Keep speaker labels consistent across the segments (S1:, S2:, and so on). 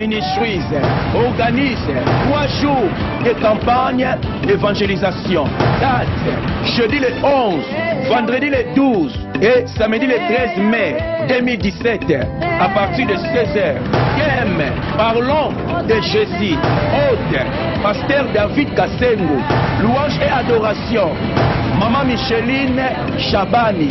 S1: Ministries organise 3 jours de campagne d'évangélisation. Date jeudi le 11, vendredi le 12 et samedi le 13 mai 2017 à partir de 16h. Thème, parlons de Jésus. Hôte, pasteur David Kassengo. Louange et adoration, Maman Micheline Chabani.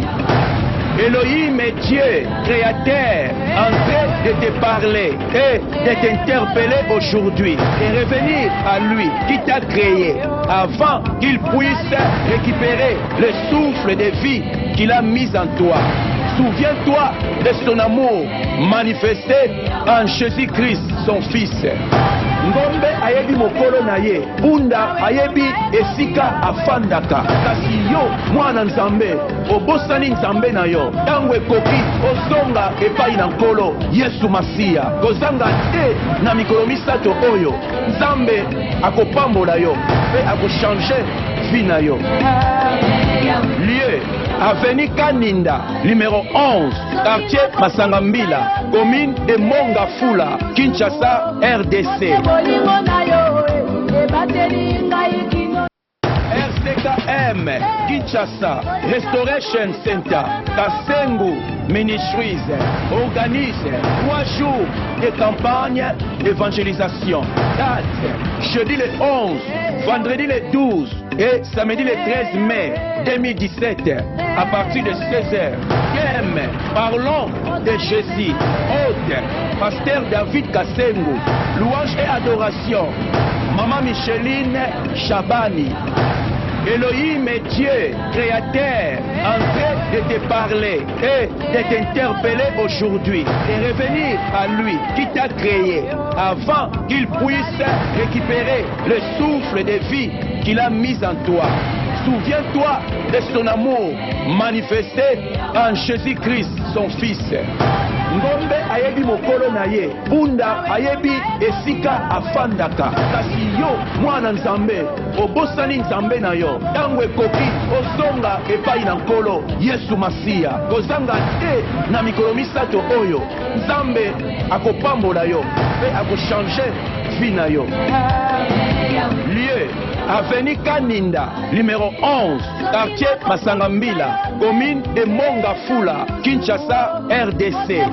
S1: Elohim est Dieu, créateur, en train de te parler et de t'interpeller aujourd'hui et revenir à lui qui t'a créé avant qu'il puisse récupérer le souffle de vie qu'il a mis en toi. Souviens-toi de son amour manifesté en Jésus-Christ, son Fils. Ngombe ayebi mokolo na ye, bunda ayebi esika afandaka. Kasi yo mwana nzambe, obosani nzambe na yo. Tango ekoki ozonga epai na nkolo Yesu Masiya. Kozanga te na mikolo misato oyo, nzambe akopambola yo pe akochange vie na yo. Lieu Avenue Kaninda, numéro 11, quartier Masangambila, commune de Mongafula, Kinshasa, RDC. RCKM, Kinshasa, Restoration Center, Kassengo Ministries, organise 3 jours de campagne d'évangélisation. Date, jeudi le 11, vendredi le 12 et samedi le 13 mai 2017 à partir de 16h. Thème, parlons de Jésus. Hôte, pasteur David Kassengo. Louange et adoration, Maman Micheline Chabani. Elohim est Dieu, créateur, en train de te parler et de t'interpeller aujourd'hui et revenir à lui qui t'a créé avant qu'il puisse récupérer le souffle de vie qu'il a mis en toi. Souviens-toi de son amour manifesté en Jésus-Christ, son Fils. Ngombe ayebi mokolo na ye, bunda ayebi esika afandaka. Kasi yo mwana nzambe, obosani nzambe na yo. Tango ekoki ozonga epai na nkolo Yesu Masiya. Kozanga te na mikolo misato oyo, nzambe akopambola yo pe akochange vie na yo. Lieu Avenue Kaninda, numéro 11, quartier Masangambila, commune de Mongafula, Kinshasa, RDC.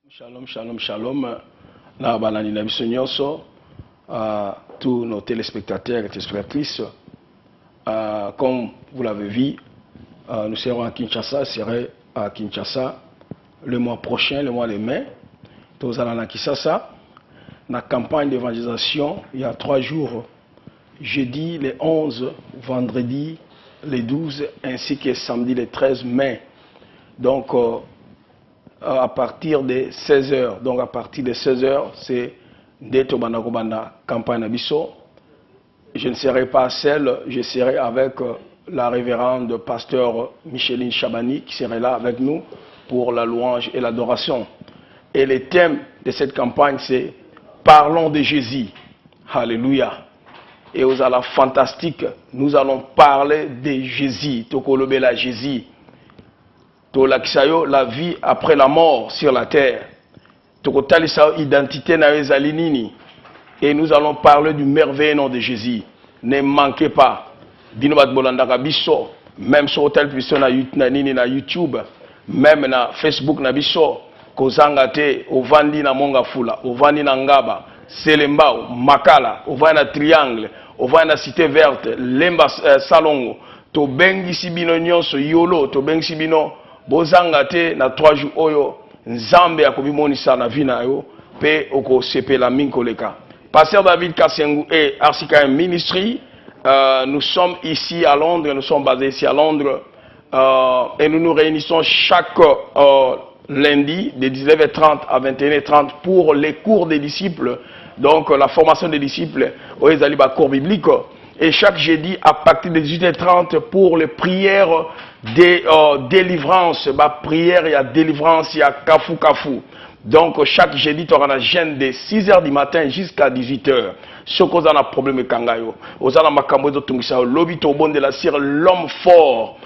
S2: Shalom, shalom, shalom. Na balani na biso nyonso, tous nos téléspectateurs et téléspectatrices. Comme vous l'avez vu, nous serons à Kinshasa, serait à Kinshasa le mois prochain, le mois de mai. Nous allons à Kinshasa, la campagne d'évangélisation, il y a 3 jours, jeudi le 11, vendredi le 12, ainsi que samedi le 13 mai. Donc, à partir de 16h, donc à partir de 16h, c'est Ndeto Banakobanda campagne Abisso. Je ne serai pas seul, je serai avec la révérende pasteur Micheline Chabani qui serait là avec nous pour la louange et l'adoration. Et le thème de cette campagne, c'est « Parlons de Jésus ». Alléluia. Et aux ala fantastique, nous allons parler de Jésus. Tokolobela Jésus. Tolakisayo, la vie après la mort sur la terre. Tokotalisayo, identité na ezalinini. Et nous allons parler du merveilleux nom de Jésus. Ne manquez pas. Binobat Bolandaka Bisso, même sur Hotel Puisson na YouTube, même na Facebook na Bisso, Kozangate, Ovandi na Mongafula, Ovandi na Ngaba, Selembao, Makala, Ovandi na Triangle, Ovandi na Cité Verte, Lemba Salongo, to bengi sibino nyonso yolo, to bengi sibino bozangate na 3 jours oyo, Nzambe akobimonisa na vina yo, pe oko sepe la minkoleka. Pasteur David Kassengo et RCKM Ministry. Nous sommes ici à Londres, nous sommes basés ici à Londres et nous nous réunissons chaque lundi de 19h30 à 21h30 pour les cours des disciples, donc la formation des disciples au Ezaliba cours biblique, et chaque jeudi à partir de 18h30 pour les prières de délivrance. Prière, il y a délivrance, il y a kafou kafou. Donc chaque jeudi, tu auras un jeûne de 6h du matin jusqu'à 18h. Ce qu'on a un problème avec Kangayo. Aux ala makambo de tungisa, lobby to bon de la cire, l'homme fort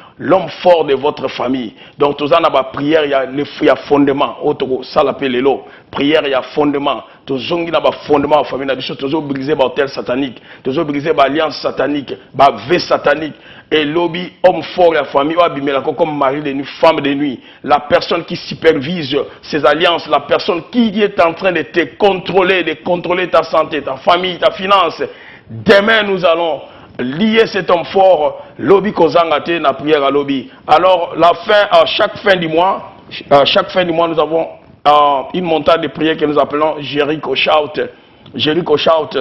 S2: de votre famille. Donc tous en a prière, il y a fondement. Auto ça l'appelle l'élo. Prière, il y a fondement. Tous on a fondement en famille. Tous on brisé par hôtel satanique. Tous on brisé par alliance satanique, par V satanique. Et lobby homme fort la famille, comme mari de nuit, femme de nuit. La personne qui supervise ces alliances, la personne qui est en train de te contrôler, de contrôler ta santé, ta famille, ta finance. Demain nous allons lier cet homme fort, lobby kozangate na prière à lobby. Alors chaque fin du mois, nous avons une montagne de prière que nous appelons Jericho Shout. Jericho Shout.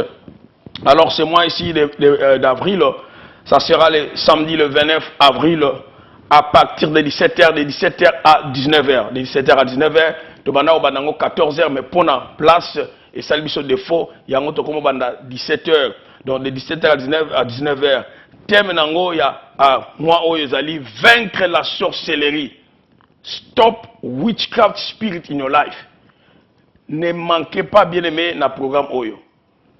S2: Alors ce mois ici d'avril, ça sera le samedi le 29 avril à partir de 17h à 19h. De 17h à 19h, tu vas au banango 14h, mais pour la place et ça le défaut, il y a un autre comme banda 17h. Donc de 17h à 19h, thème nango il y a moi oyezali vaincre la sorcellerie. Stop witchcraft spirit in your life. Ne manquez pas bien aimé na programme oyo.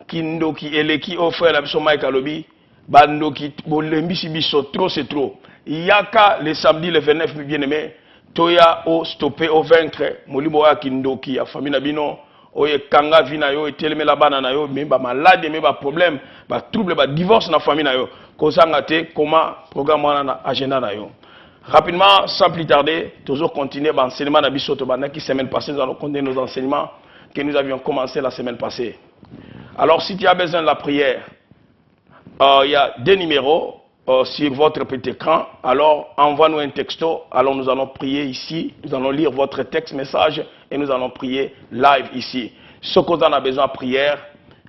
S2: Kindoki eleki offre la biso Mike Alobi, bandoki bolembisi biso trop c'est trop. Yaka le samedi le 29 bien aimé, toya o stopper au vaincre molimo ya kindoki ya famille na bino. Oye kanga vina yo eteleme la bana na yo mais ba malade mais ba problème ba trouble ba divorce na famille na yo kozanga te comment programme wana na agenda na yo. Rapidement sans plus tarder toujours continuer ba enseignement na biso to bana qui semaine passée nous allons continuer nos enseignements que nous avions commencé la semaine passée. Alors si tu as besoin de la prière, il y a deux numéros sur votre petit écran. Alors envoie-nous un texto. Alors nous allons prier ici. Nous allons lire votre texte message et nous allons prier live ici. Ce qu'on a besoin de prière,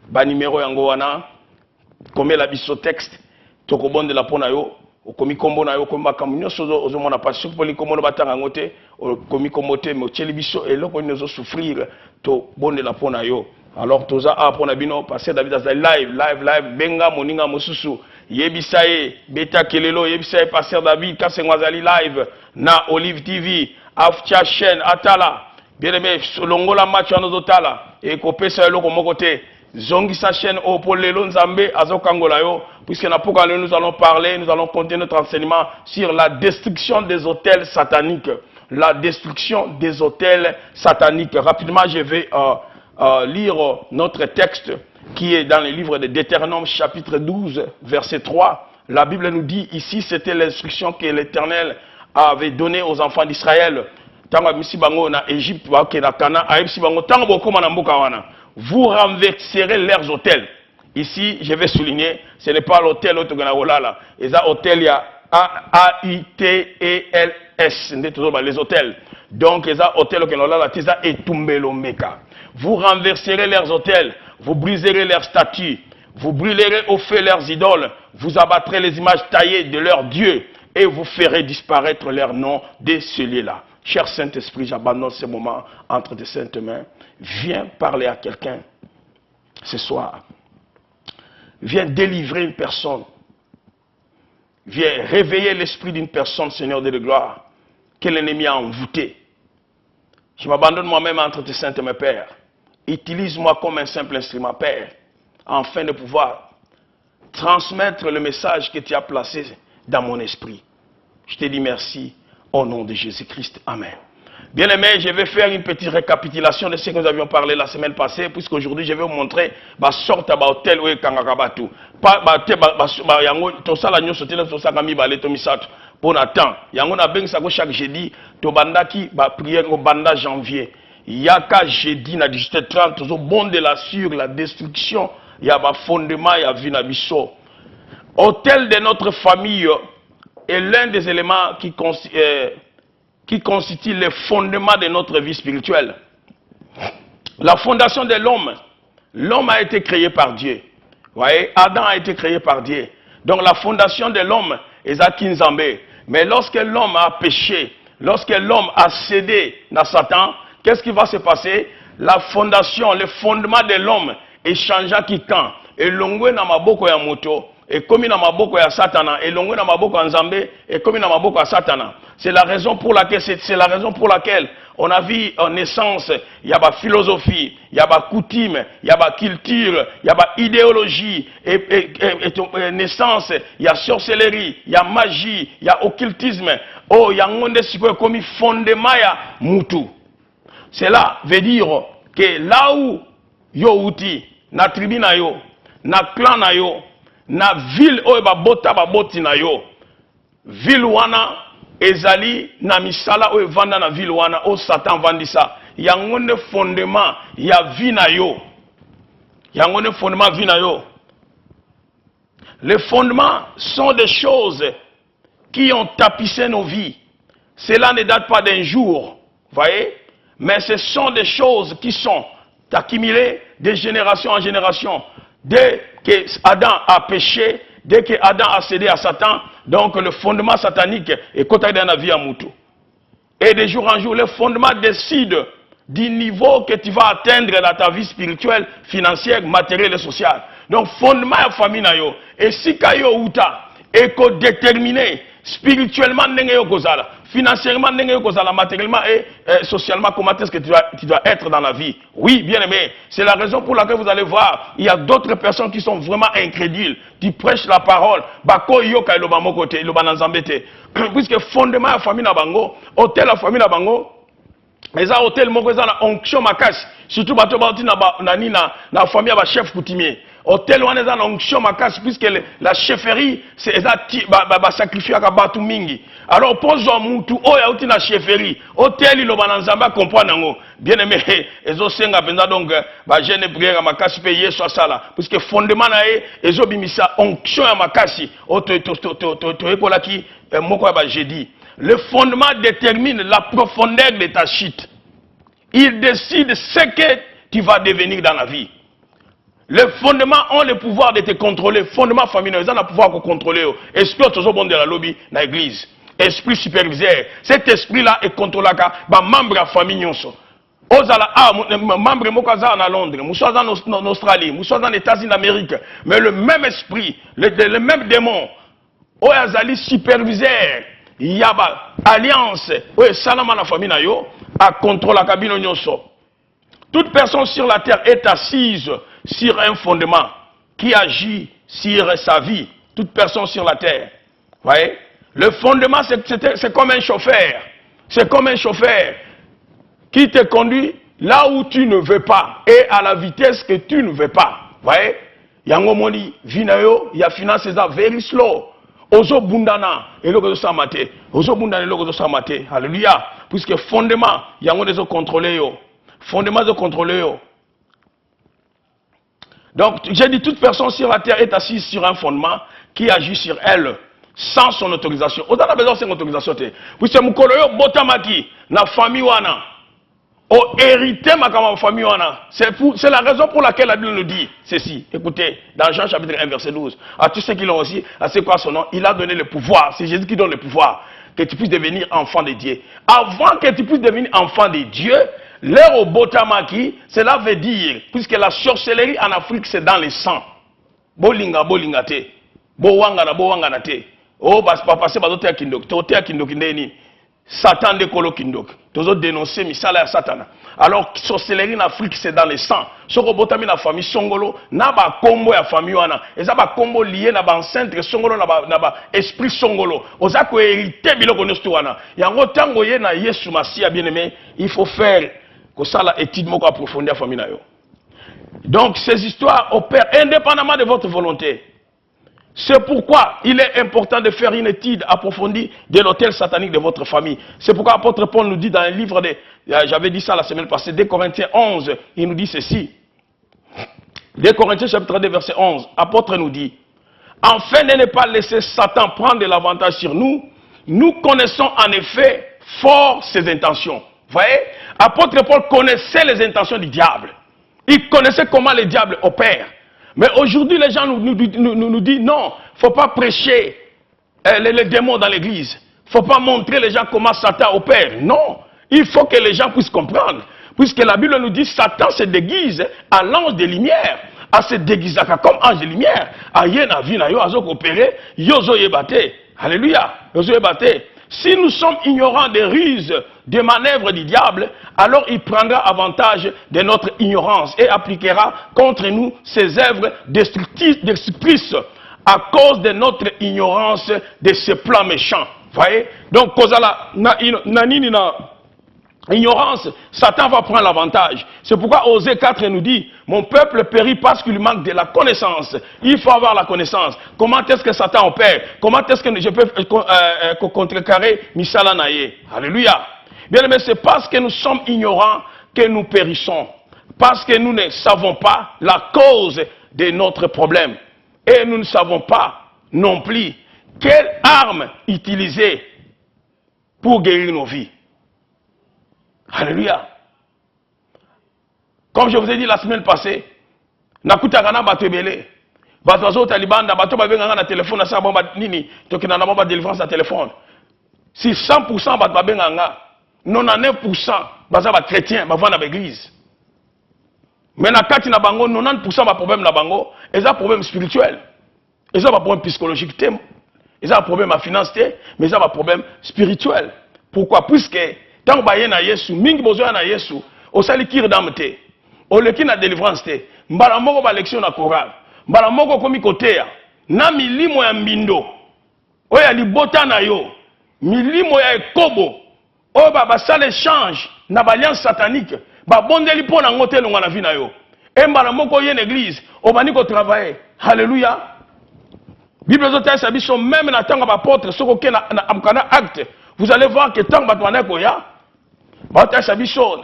S2: ba numéro yangoana, comme la biso texte, tokobon de la ponayo, okomi kombo na yo komba kamunyo sozo ozomona pas sur poli komono batanga ngote, okomi komote mo tcheli biso et loko nous souffrir to bon de la ponayo. Alors toza a pona bino passer David as live benga moninga mosusu yebisaye beta kelelo yebisaye passer David kasengwazali live na Olive TV afcha chaîne atala bien aimé solongola match en otala et kopesa eloko mokote zongi sa chaîne au polelo nzambe azokangola yo puisque na poka nous allons parler, nous allons continuer notre enseignement sur la destruction des hôtels sataniques, la destruction des hôtels sataniques. Rapidement je vais lire notre texte qui est dans le livre de Deutéronome chapitre 12 verset 3. La Bible nous dit ici, c'était l'instruction que l'Éternel avait donnée aux enfants d'Israël. Vous renverserez leurs hôtels. Ici, je vais souligner, ce n'est pas l'hôtel Otoganawola. Les hôtels, il y a A-I-T-E-L-S, les hôtels. Donc, les hôtels Otoganawola, c'est Etumbelo Meka. Vous renverserez leurs hôtels, vous briserez leurs statues, vous brûlerez au feu leurs idoles, vous abattrez les images taillées de leurs dieux et vous ferez disparaître leur nom de ce lieu-là. Cher Saint-Esprit, j'abandonne ce moment entre tes saintes mains. Viens parler à quelqu'un ce soir. Viens délivrer une personne. Viens réveiller l'esprit d'une personne, Seigneur de gloire, que l'ennemi a envoûté. Je m'abandonne moi-même entre tes saintes mains, Père. Utilise-moi comme un simple instrument, Père, afin de pouvoir transmettre le message que tu as placé dans mon esprit. Je te dis merci au nom de Jésus-Christ. Amen. Bien-aimés, je vais faire une petite récapitulation de ce que nous avions parlé la semaine passée, puisqu'aujourd'hui je vais vous montrer ma sorte d'hôtel où est Kangakabatu. Pour Nathan, yango na beng sako chaque jeudi, to bandaki ba prière au banda janvier. Yaka jeudi na 17h30 toujours bon de la sur la destruction, il y a ba fondement, il y a vina biso. Hôtel de notre famille est l'un des éléments qui constitue le fondement de notre vie spirituelle. La fondation de l'homme. L'homme a été créé par Dieu. Vous voyez, Adam a été créé par Dieu. Donc la fondation de l'homme est Zakinzambe. Mais lorsque l'homme a péché, lorsque l'homme a cédé à Satan, qu'est-ce qui va se passer? La fondation, le fondement de l'homme est changé qui quand? Et l'ongwe na maboko ya moto, et comme na maboko ya Satana, et l'ongwe na maboko ya Nzambe, et comme na maboko ya Satana. C'est la raison pour laquelle on a vu en naissance, il y a la philosophie, il y a la coutume, il y a la culture, il y a la idéologie, et naissance, il y a sorcellerie, il y a magie, il y a occultisme, oh, il y a un monde comme fondement ya mutu. Cela veut dire que là où yo uti, na tribu na yo, na clan na yo, na ville oyo baboti na yo, ville wana ezali na misala oyo vanda na ville wana o Satan vandisa, yango ne fondement ya vie na yo, yango ne fondement vie na yo. Les fondements sont des choses qui ont tapissé nos vies. Cela ne date pas d'un jour, voyez, mais ce sont des choses qui sont accumulées de génération en génération. Dès que Adam a péché, dès que Adam a cédé à Satan, donc le fondement satanique est côté dans la vie à Moutou. Et de jour en jour, le fondement décide du niveau que tu vas atteindre dans ta vie spirituelle, financière, matérielle et sociale. Donc, fondement de la famille, et si tu est déterminé spirituellement, financièrement, matériellement et socialement, comment est-ce que tu dois être dans la vie? Oui, bien aimé, c'est la raison pour laquelle vous allez voir, il y a d'autres personnes qui sont vraiment incrédules. Tu prêches la parole, puisque fondement de la famille, hôtel la famille, les hôtels moko eza na onction makasi surtout bato bauti na famille ba chef coutumier hôtel wana eza na onction makasi puisque la chefferie c'est eza ba sacrifier ka batu mingi alors pose mutu oyo auti na chefferie hôtel lo bana nzamba comprendre ngo bien aimé ezo senga penza donc ba jeune prière makasi pe yeso sala puisque fondement na e ezo bimisa onction ya makasi to ekolaki moko ya ba jeudi. Le fondement détermine la profondeur de ta chute. Il décide ce que tu vas devenir dans la vie. Les fondements ont le pouvoir de te contrôler. Fondement familial, ils ont le pouvoir de te contrôler. Esprit toujours bon de la lobby dans l'église. Esprit superviseur. Cet esprit-là est contrôlé par membre de la famille. Membre de Londres, en Australie, en États-Unis d'Amérique. Mais le même esprit, le même démon, Oyazali superviseur. Il y a une alliance, oui, salama la famille à contrôler la cabine nyonso. Toute personne sur la terre est assise sur un fondement qui agit sur sa vie. Toute personne sur la terre. Vous voyez? Le fondement, c'est comme un chauffeur. C'est comme un chauffeur qui te conduit là où tu ne veux pas et à la vitesse que tu ne veux pas. Vous voyez? Yango moni, vinayo, ya finance very slow. Ozo bundana eloko zo samate ozo bundana eloko zo samate alléluia puisque fondement yango dezo contrôler yo fondement zo contrôler yo. Donc j'ai dit toute personne sur la terre est assise sur un fondement qui agit sur elle sans son autorisation. On a besoin de son autorisation puisque mukolo yo botamaki na famille wana o hérité ma famille wana. C'est la raison pour laquelle la Bible nous dit ceci. Écoutez, dans Jean chapitre 1 verset 12, à tous ceux qui l'ont aussi, à c'est quoi son nom, il a donné le pouvoir. C'est Jésus qui donne le pouvoir, que tu puisses devenir enfant de Dieu. Avant que tu puisses devenir enfant de Dieu, l'heure au botamaki, cela veut dire, puisque la sorcellerie en Afrique c'est dans le sang. Bolinga te, bowanga te. Oh, papa c'est pas d'autres kindok, t'otea kindok ndeni. Satan de kolo kindok. Toujours dénoncer misala ya Satan. Alors sorcellerie en Afrique c'est dans le sang. Soko botami na famille songolo na ba kombo ya famille wana. Eza ba kombo lié na ba ancêtre songolo na ba esprit songolo. Oza ko hériter biloko nyonso wana. Yango tango ye na Yesu Masia bien-aimé, il faut faire ko sala étude moko approfondir famille na yo. Donc ces histoires opèrent indépendamment de votre volonté. C'est pourquoi il est important de faire une étude approfondie de l'autel satanique de votre famille. C'est pourquoi l'apôtre Paul nous dit dans un livre j'avais dit ça la semaine passée, 2 Corinthiens 11, il nous dit ceci. 2 Corinthiens chapitre 2 verset 11, l'apôtre nous dit, afin de ne pas laisser Satan prendre l'avantage sur nous, nous connaissons en effet fort ses intentions. Vous voyez, l'apôtre Paul connaissait les intentions du diable. Il connaissait comment le diable opère. Mais aujourd'hui, les gens nous disent non, il ne faut pas prêcher les démons dans l'église. Il ne faut pas montrer les gens comment Satan opère. Non, il faut que les gens puissent comprendre. Puisque la Bible nous dit Satan se déguise à l'ange de lumière. à se déguiser comme ange de lumière. Aïe na vie na yo azo coopérer, yozo yebate. Alléluia. Yozo yebate. Si nous sommes ignorants des ruses, des manœuvres du diable, alors il prendra avantage de notre ignorance et appliquera contre nous ses œuvres destructrices à cause de notre ignorance de ses plans méchants. Voyez? Donc, ignorance, Satan va prendre l'avantage. C'est pourquoi Osée 4 nous dit, mon peuple périt parce qu'il manque de la connaissance. Il faut avoir la connaissance. Comment est-ce que Satan opère? Comment est-ce que je peux contrecarrer Misala Naye? Alléluia. Bien aimé, c'est parce que nous sommes ignorants que nous périssons. Parce que nous ne savons pas la cause de notre problème. Et nous ne savons pas non plus quelle arme utiliser pour guérir nos vies. Alléluia. Comme je vous ai dit la semaine passée, nakutagana batebele. Batozo talibanda bato babenganga na téléphone na sa bomba nini tokina na bomba délivrance na téléphone. Si 100% bato babenganga, 99% baza ba chrétien bavana ba église. Mais na kati na bango 90% ba problème na bango, eza problème spirituel. Eza ba problème psychologique té. Eza ba problème à finance té, mais eza ba problème spirituel. Pourquoi? Puisque tant que na Yesu, mingi besoin na Yesu, osali kir damte. Oleki na délivrance te. Mbala moko ba lection na chorale. Mbala moko komi kotea. Na milimo ya mbindo. Oya libota na yo. Milimo ya ekobo. Oya ba sale échange na alliance satanique. Ba bondeli po na ngote longa na vie na yo. E mbala moko ye l'église, obani ko travailler. Alléluia. Bible zote sa biso même na tanga ba apôtre soko ke na amkana acte. Vous allez voir que tant que koya,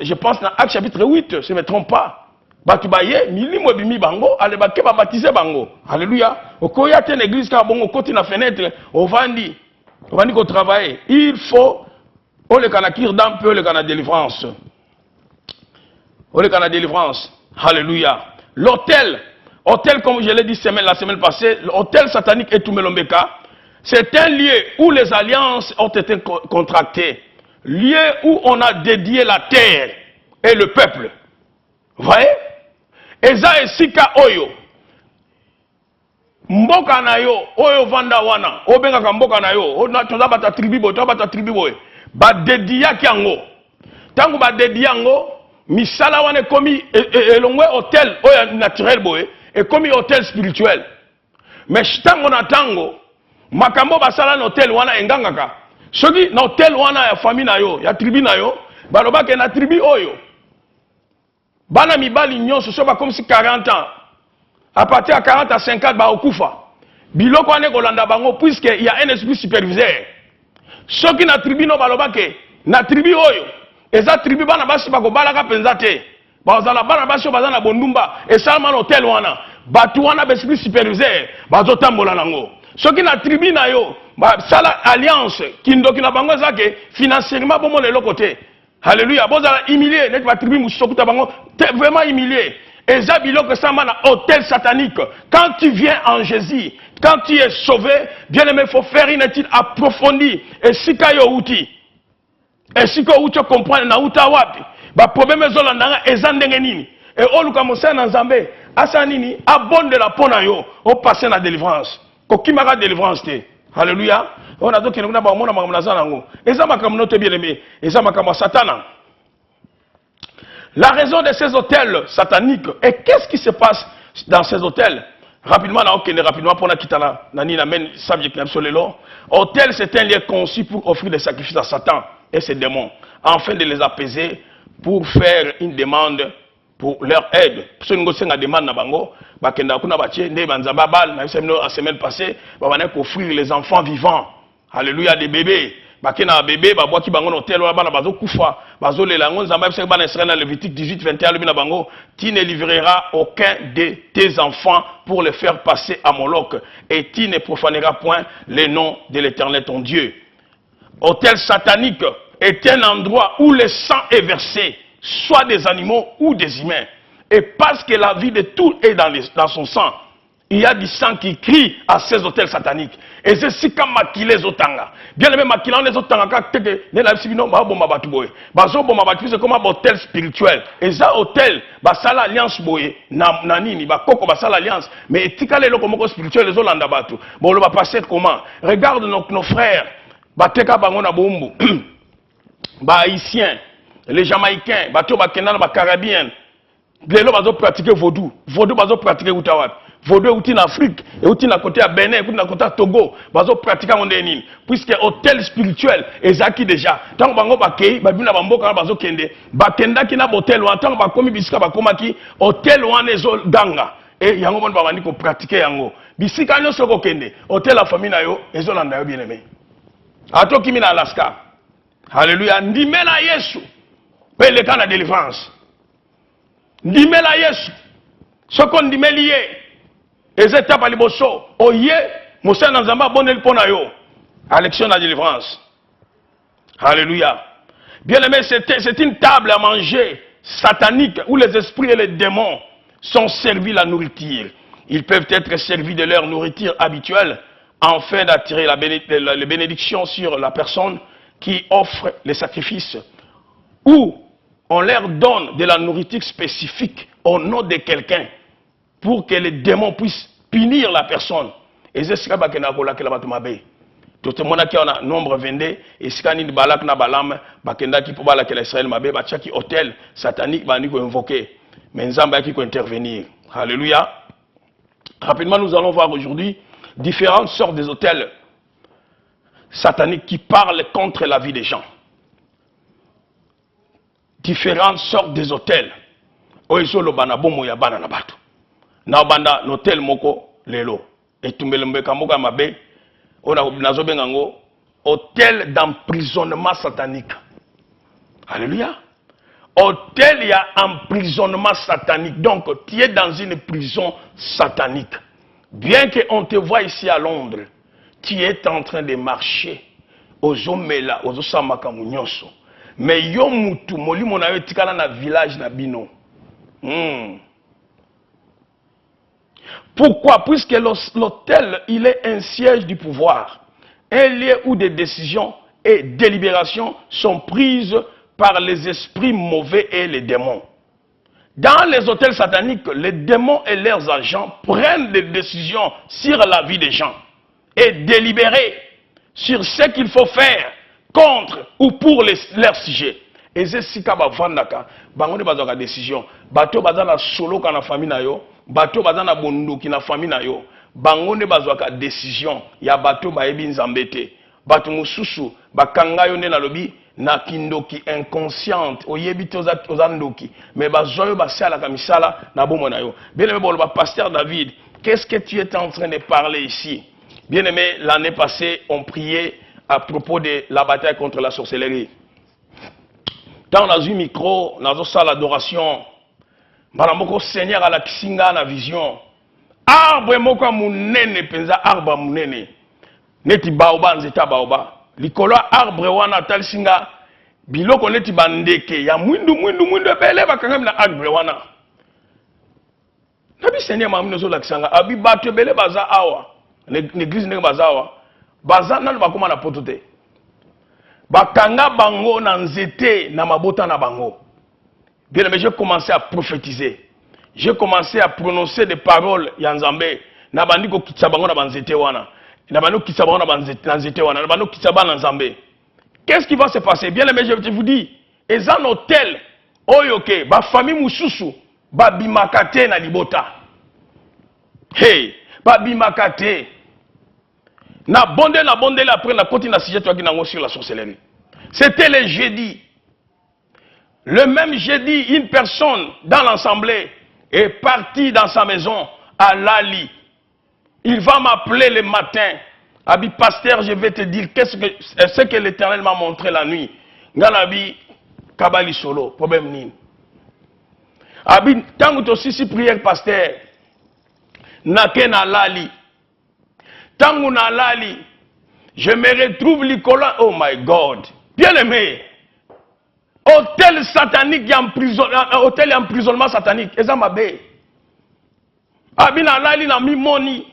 S2: je pense dans Acte chapitre 8, je ne me trompe pas. Batubaye, milimo bimi bango, allez baptiser bango. Alléluia. Okoya ten église ka bongo côté na fenêtre, on vandi ko travailler. Il faut on le kanakir d'un peu le kana délivrance. On le kana délivrance. Alléluia. L'hôtel comme je l'ai dit la semaine passée, l'hôtel satanique et tout Melombeka. C'est un lieu où les alliances ont été contractées. Lieu où on a dédié la terre et le peuple. Vous voyez? Eza esika oyo. Mboka na yo, oyo vanda wana. Obenga ka mboka na yo. O na tonza bata tribu boy. Ba dédiya kiango. Tango ba dédiya ngo, misala wana komi elongwe hôtel oyo naturel boy et komi hôtel spirituel. Mais tango na tango makambo basala na hotel wana engangaka soki na hotel wana ya famille na yo ya tribu na yo balobake na tribu oyo bana mibali nyonso so ba comme si 40 ans à partir à 40 à 50 ba okufa biloko ane kolanda bango puisque il y a un esprit superviseur soki na tribu no balobake na tribu oyo eza tribu bana basi ba ko balaka penza te bazala bana basi bazana bondumba et seulement na hotel wana batu wana ba esprit superviseur bazotambola nango. Ce qui n'a tribu na yo, sala alliance, qui na bango zake financièrement bon le côté. Alléluia. Bozala humilié, net ba tribu musokuta bango, vraiment humilié. Et zabilo que ça na hôtel satanique. Quand tu viens en Jésus, quand tu es sauvé, bien aimé, il faut faire une étude approfondie. Et si kayo outi, et si ko outi comprendre na uta wapi, ba problème zolanda ezandenge nini. Et oluka mosa na Nzambe, asa nini abonde la pona yo, au passer la délivrance. Kokimaka délivrance te. Alléluia. On a donc na ba mona makamna nango. Eza makamno te bien aimé. Eza makamwa satana. La raison de ces hôtels sataniques et qu'est-ce qui se passe dans ces hôtels? Rapidement na okene rapidement pour na kitana nani na men subject absolument. Hôtel c'est un lieu conçu pour offrir des sacrifices à Satan et ses démons afin de les apaiser pour faire une demande pour leur aide. Parce que nous avons une demande na bango, bakenda kuna batie nde banzamba bal na semaine passée, ba bana offrir les enfants vivants. Alléluia, des bébés. Bakena bébé ba boki bango na hôtel bana bazo kufa, bazo lela ngo nzamba bise bana Israël dans Lévitique 18:21 le bina bango, tu ne livreras aucun de tes enfants pour les faire passer à Moloch et tu ne profaneras point le nom de l'Éternel ton Dieu. Hôtel satanique est un endroit où le sang est versé, soit des animaux ou des humains. Et parce que la vie de tout est dans son sang, il y a du sang qui crie à ces hôtels sataniques. Et c'est si comme makile zotanga. Bien aimé makila on zotanga ka teke ne la sibino ba bomba batu boye. Bazo bomba batu c'est comme un hôtel spirituel. Et ça hôtel ba sala alliance boye na nini ba koko ba sala alliance mais etikale lo komoko spirituel les olanda batu. Bon le va passer comment? Regarde nos frères ba teka bango na bombu. Ba haïtiens, les jamaïcains, bato ba kenana ba caribéens. Lelo bazo pratiquer vaudou. Vaudou bazo pratiquer utawat. Vaudou outi en Afrique, et outi na côté à Bénin, outi na côté à Togo, bazo pratiquer en dénin. Puisque hôtel spirituel ezaki déjà. Tant bango bakei, babina bamboka bazo kende. Bakenda ki na hôtel ou tant ba komi bisika ba komaki hôtel wana ezo ganga. Et yango bon babandi ko pratiquer yango. Bisika nyo soko kende. Hôtel la famille na yo ezo landa yo bien aimé. Ato kimi na Alaska. Alléluia. Ndimela Yesu. Pele kana délivrance. Ndimela Yesu. Soko ndimeli ye. Eze tapa liboso. Oye. Moussa Nanzamba bonel pona yo. Élection de délivrance. Alléluia. Bien aimé, c'est une table à manger satanique où les esprits et les démons sont servis la nourriture. Ils peuvent être servis de leur nourriture habituelle afin d'attirer les bénédictions sur la personne qui offre les sacrifices. Ou on leur donne de la nourriture spécifique au nom de quelqu'un pour que les démons puissent punir la personne. Et c'est ce que tout le monde qui a un nombre 22 et si on balak na balam bakenda ki pour balak l'Israël mabe bacha ki hôtel satanique bani ko invoquer mais nzamba qui ko intervenir. Alléluia. Rapidement nous allons voir aujourd'hui différentes sortes des hôtels sataniques qui parlent contre la vie des gens. Différentes sortes des hôtels. Oiso lo bana bomo ya bana na bato. Na banda l'hôtel moko lelo et tumbele kamoka mabe. On a hôtel d'emprisonnement satanique. Alléluia. Hôtel, il y a emprisonnement satanique. Donc, tu es dans une prison satanique. Bien qu'on te voit ici à Londres, tu es en train de marcher aux Omela, aux Osamaka Mounyoso. Mais yo mutu, moli monayo tikala na village na bino. Pourquoi? Puisque l'hôtel, il est un siège du pouvoir, un lieu où des décisions et délibérations sont prises par les esprits mauvais et les démons. Dans les hôtels sataniques, les démons et leurs agents prennent des décisions sur la vie des gens et délibérer sur ce qu'il faut faire contre ou pour leurs sujets. Et c'est ce qu'il y a des décisions. Bato bazana solo kana famille na yo. Bato bazana bondo ki na famille na yo. Bangone bazwaka décision ya bato baebi nzambete. Bato mususu bakanga yo nde na lobi na kindoki inconsciente oyebi te ozandoki mais bazoyo basala ka misala na bomo na yo. Bien aimé bolo pasteur David, qu'est-ce que tu es en train de parler ici? Bien aimé, l'année passée on priait à propos de la bataille contre la sorcellerie. Dans la micro, dans la l'adoration, Maramoko Seigneur à la kisinga na vision. Arbre moko munene penza arbre munene. Neti baoba nzeta baoba. Likolo arbre wana talsinga biloko neti bandeke ya mwindu ebele bakanga na arbre wana. Nabi Seigneur mamino zo la kisanga abi bato ebele baza awa. L'église ne baza awa. Baza nalo bakoma na potote. Bakanga bango na nzete na mabota na bango. Bien aimé, j'ai commencé à prophétiser. J'ai commencé à prononcer des paroles yanzambe. Na bandiko kitsabango na banzete wana. Na bandiko kitsabango na banzete wana. Na bandiko kitsabana na nzambe. Qu'est-ce qui va se passer? Bien aimé, je vous dis, et un hôtel oyoke ba famille mususu ba bimakate na libota. Hey, ba bimakate. Na bondé après la continue à sujet sur la sorcellerie. C'était le jeudi. Le même jeudi, une personne dans l'assemblée est partie dans sa maison à Lali. Il va m'appeler le matin. Abi pasteur, je vais te dire ce que l'Éternel m'a montré la nuit. Nganabi kabali solo, problème ni. Abi tangu to sisi prière pasteur. Nake na Lali. Tangu na Lali, je me retrouve Nicolas. Oh my God. Bien aimé. Hôtel satanique, hôtel d'emprisonnement satanique. Et ça m'a bé. Abina Lali na mimoni.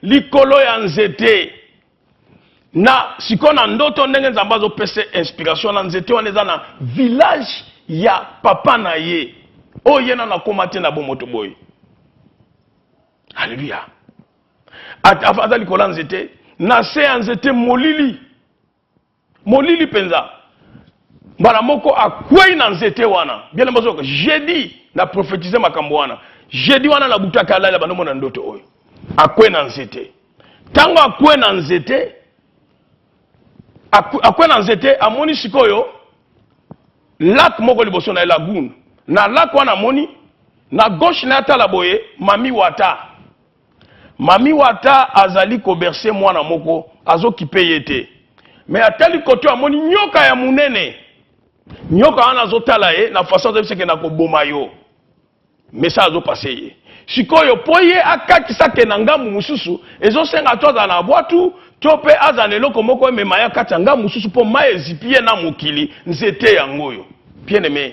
S2: likolo ya nzete na sikona ndoto ndenge nzambe azopesa inspiration na nzete wana eza na village ya papa na ye oyo ye na koma te na bomoto boye. Alléluia. Aza likolo ya nzete na se ya nzete molili penza mbala moko akwei na nzete wana bien mbazo jeudi na prophétiser makambo wana jeudi wana na butaka lala banomo na ndoto oyo akwei na nzete tango akwei na nzete amoni sikoyo lac moko liboso na lagune na lac wana amoni na gauche na atala boye mami wata azali koberse mwana moko azokipe yete mais atali koto amoni nyoka ya munene nyoka wana azotala ye na façon azobiseke na koboma yo mais ça azopase ye sikoyo po ye akatisa ke na ngambu mususu ezosenga to aza na bwatu to pe aza na eloko moko emema ya kati ya ngambu mususu po mai ezipie na mokili nzete yango oyo bien aimé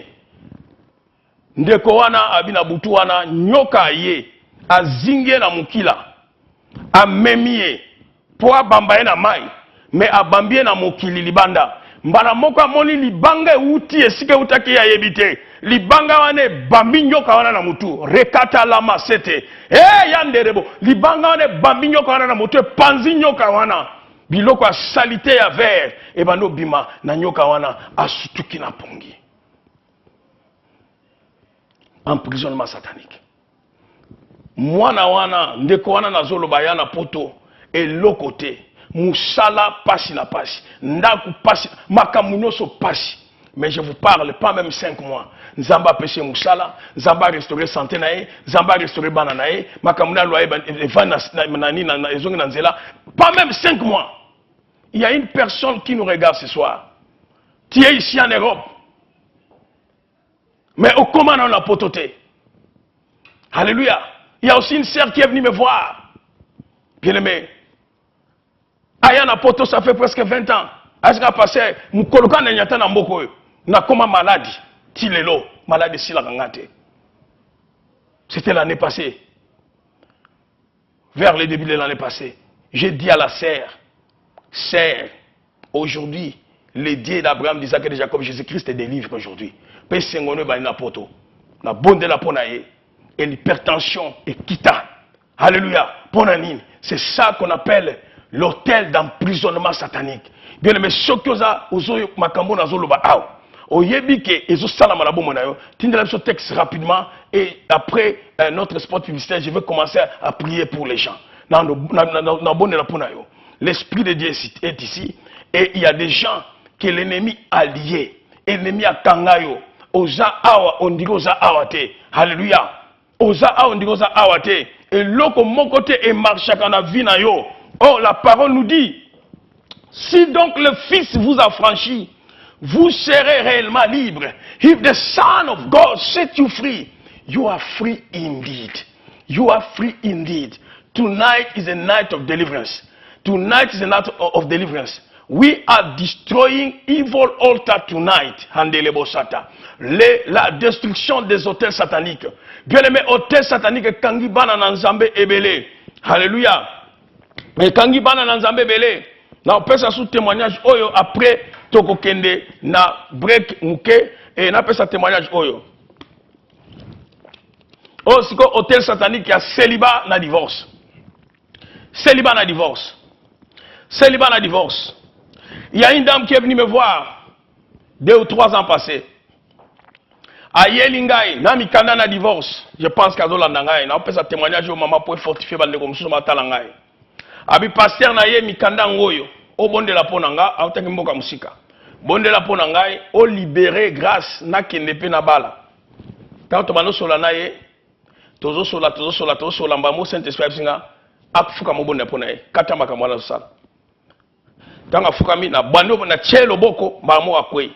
S2: ndeko wana abina butu wana nyoka ye azingie na mokila amemie po abamba ye na mai mais abambie na mokili libanda mbala moko amoni libanga euti esika eutaki ya yebi te libanga wana ebambi nyoka wana na mutu rekata lama sete yanderebo libanga wana ebambi nyoka wana na mutu epanzi nyoka wana biloko ya salite ya vert ebando bima na nyoka wana asutuki na pongi. Emprisonnement satanique. Mwana wana ndeko wana nazoloba ya na poto eloko te musala pasi na pasi ndaku pasi makambo nyonso pasi. Mais je vous parle pas même 5 mois. Nzamba pêché musala, Nzamba restaurer santé nae, Nzamba restaurer bana nae, makambo na loyer na ezongi na nzela, pas même 5 mois. Il y a une personne qui nous regarde ce soir. Tu es ici en Europe. Mais au comment on a pototé. Alléluia. Il y a aussi une sœur qui est venue me voir. Bien aimé. Ayana poto, ça fait presque 20 ans. Est-ce qu'a passé, mukoloka na nyata na mboko yo. Na koma maladie. Tilelo, maladie si la gangate. C'était l'année passée. Vers le début de l'année passée. J'ai dit à la sœur, sœur, aujourd'hui, les dieux d'Abraham, d'Isaac et de Jacob, Jésus-Christ te délivre aujourd'hui. Pe sengone ba na poto. Na bonde la ponaye. Et l'hypertension et kita. Alléluia. Ponanine. C'est ça qu'on appelle l'hôtel d'emprisonnement satanique. Bien aimé, ce que vous avez makambo na zoloba aw. Oyebi ke ezo sala malabo monayo. Tindela ce texte rapidement et après notre spot publicitaire, je vais commencer à prier pour les gens. Na bonne la ponayo. L'esprit de Dieu est ici et il y a des gens que l'ennemi a liés. Ennemi a kangayo. Oza awa ondiro oza awate. Alléluia. Oza awa ondiro oza awate. Et loko mon côté et marche à la vie na yo. Oh, la parole nous dit, si donc le Fils vous affranchit, vous serez réellement libre. If the Son of God set you free, you are free indeed. You are free indeed. Tonight is a night of deliverance. Tonight is a night of deliverance. We are destroying evil altar tonight. La destruction des hôtels sataniques. Bien aimé, hôtel satanique, kangi bana na nzambe ebele. Alléluia. Mais kangi bana na nzambe ebele. Na opesa sous témoignage oyo après toko kende na break muke et na pesa témoignage oyo. Oh, siko hôtel satanique ya célibat na divorce. Célibat na divorce. Célibat na divorce. Il y a une dame qui est venue me voir 2 ou 3 ans passés. Ayelingai, na mikanda na divorce. Je pense qu'à Zolanda ngai, na opesa témoignage au maman pour fortifier bande comme sous matala ngai. Abi pasteur na ye mikanda ngoyo, o bonde la ponanga, autaki mboka musika. Bonde la ponanga, o libérer grâce na kende pe na bala. Quand to bano sola na ye, tozo sola mbamo Saint-Esprit singa, akufuka mo bonde pona ye, kata makamwa na sala. Tanga fukami na bando na chelo boko mbamo akwe.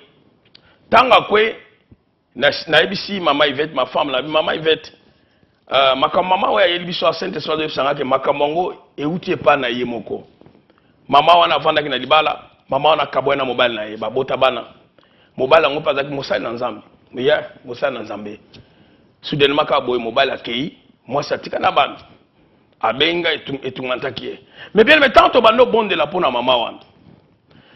S2: Tanga kwe na ebisi mama Yvette, ma femme la mama Yvette. Makamama wa yelibiso a Saint-Esprit de sanga ke makamongo euti pa na ye moko. Mama wana vanda kina libala, mama wana kabwa na mobile na ye babota bana. Mobile ngo pa zaki mosali na nzambe. Meya mosali na nzambe. Soudainement ka boy mobile akei, moi satika na bana. Abenga et Tungantaki. Mais bien, tant que bando bon de la peau na maman.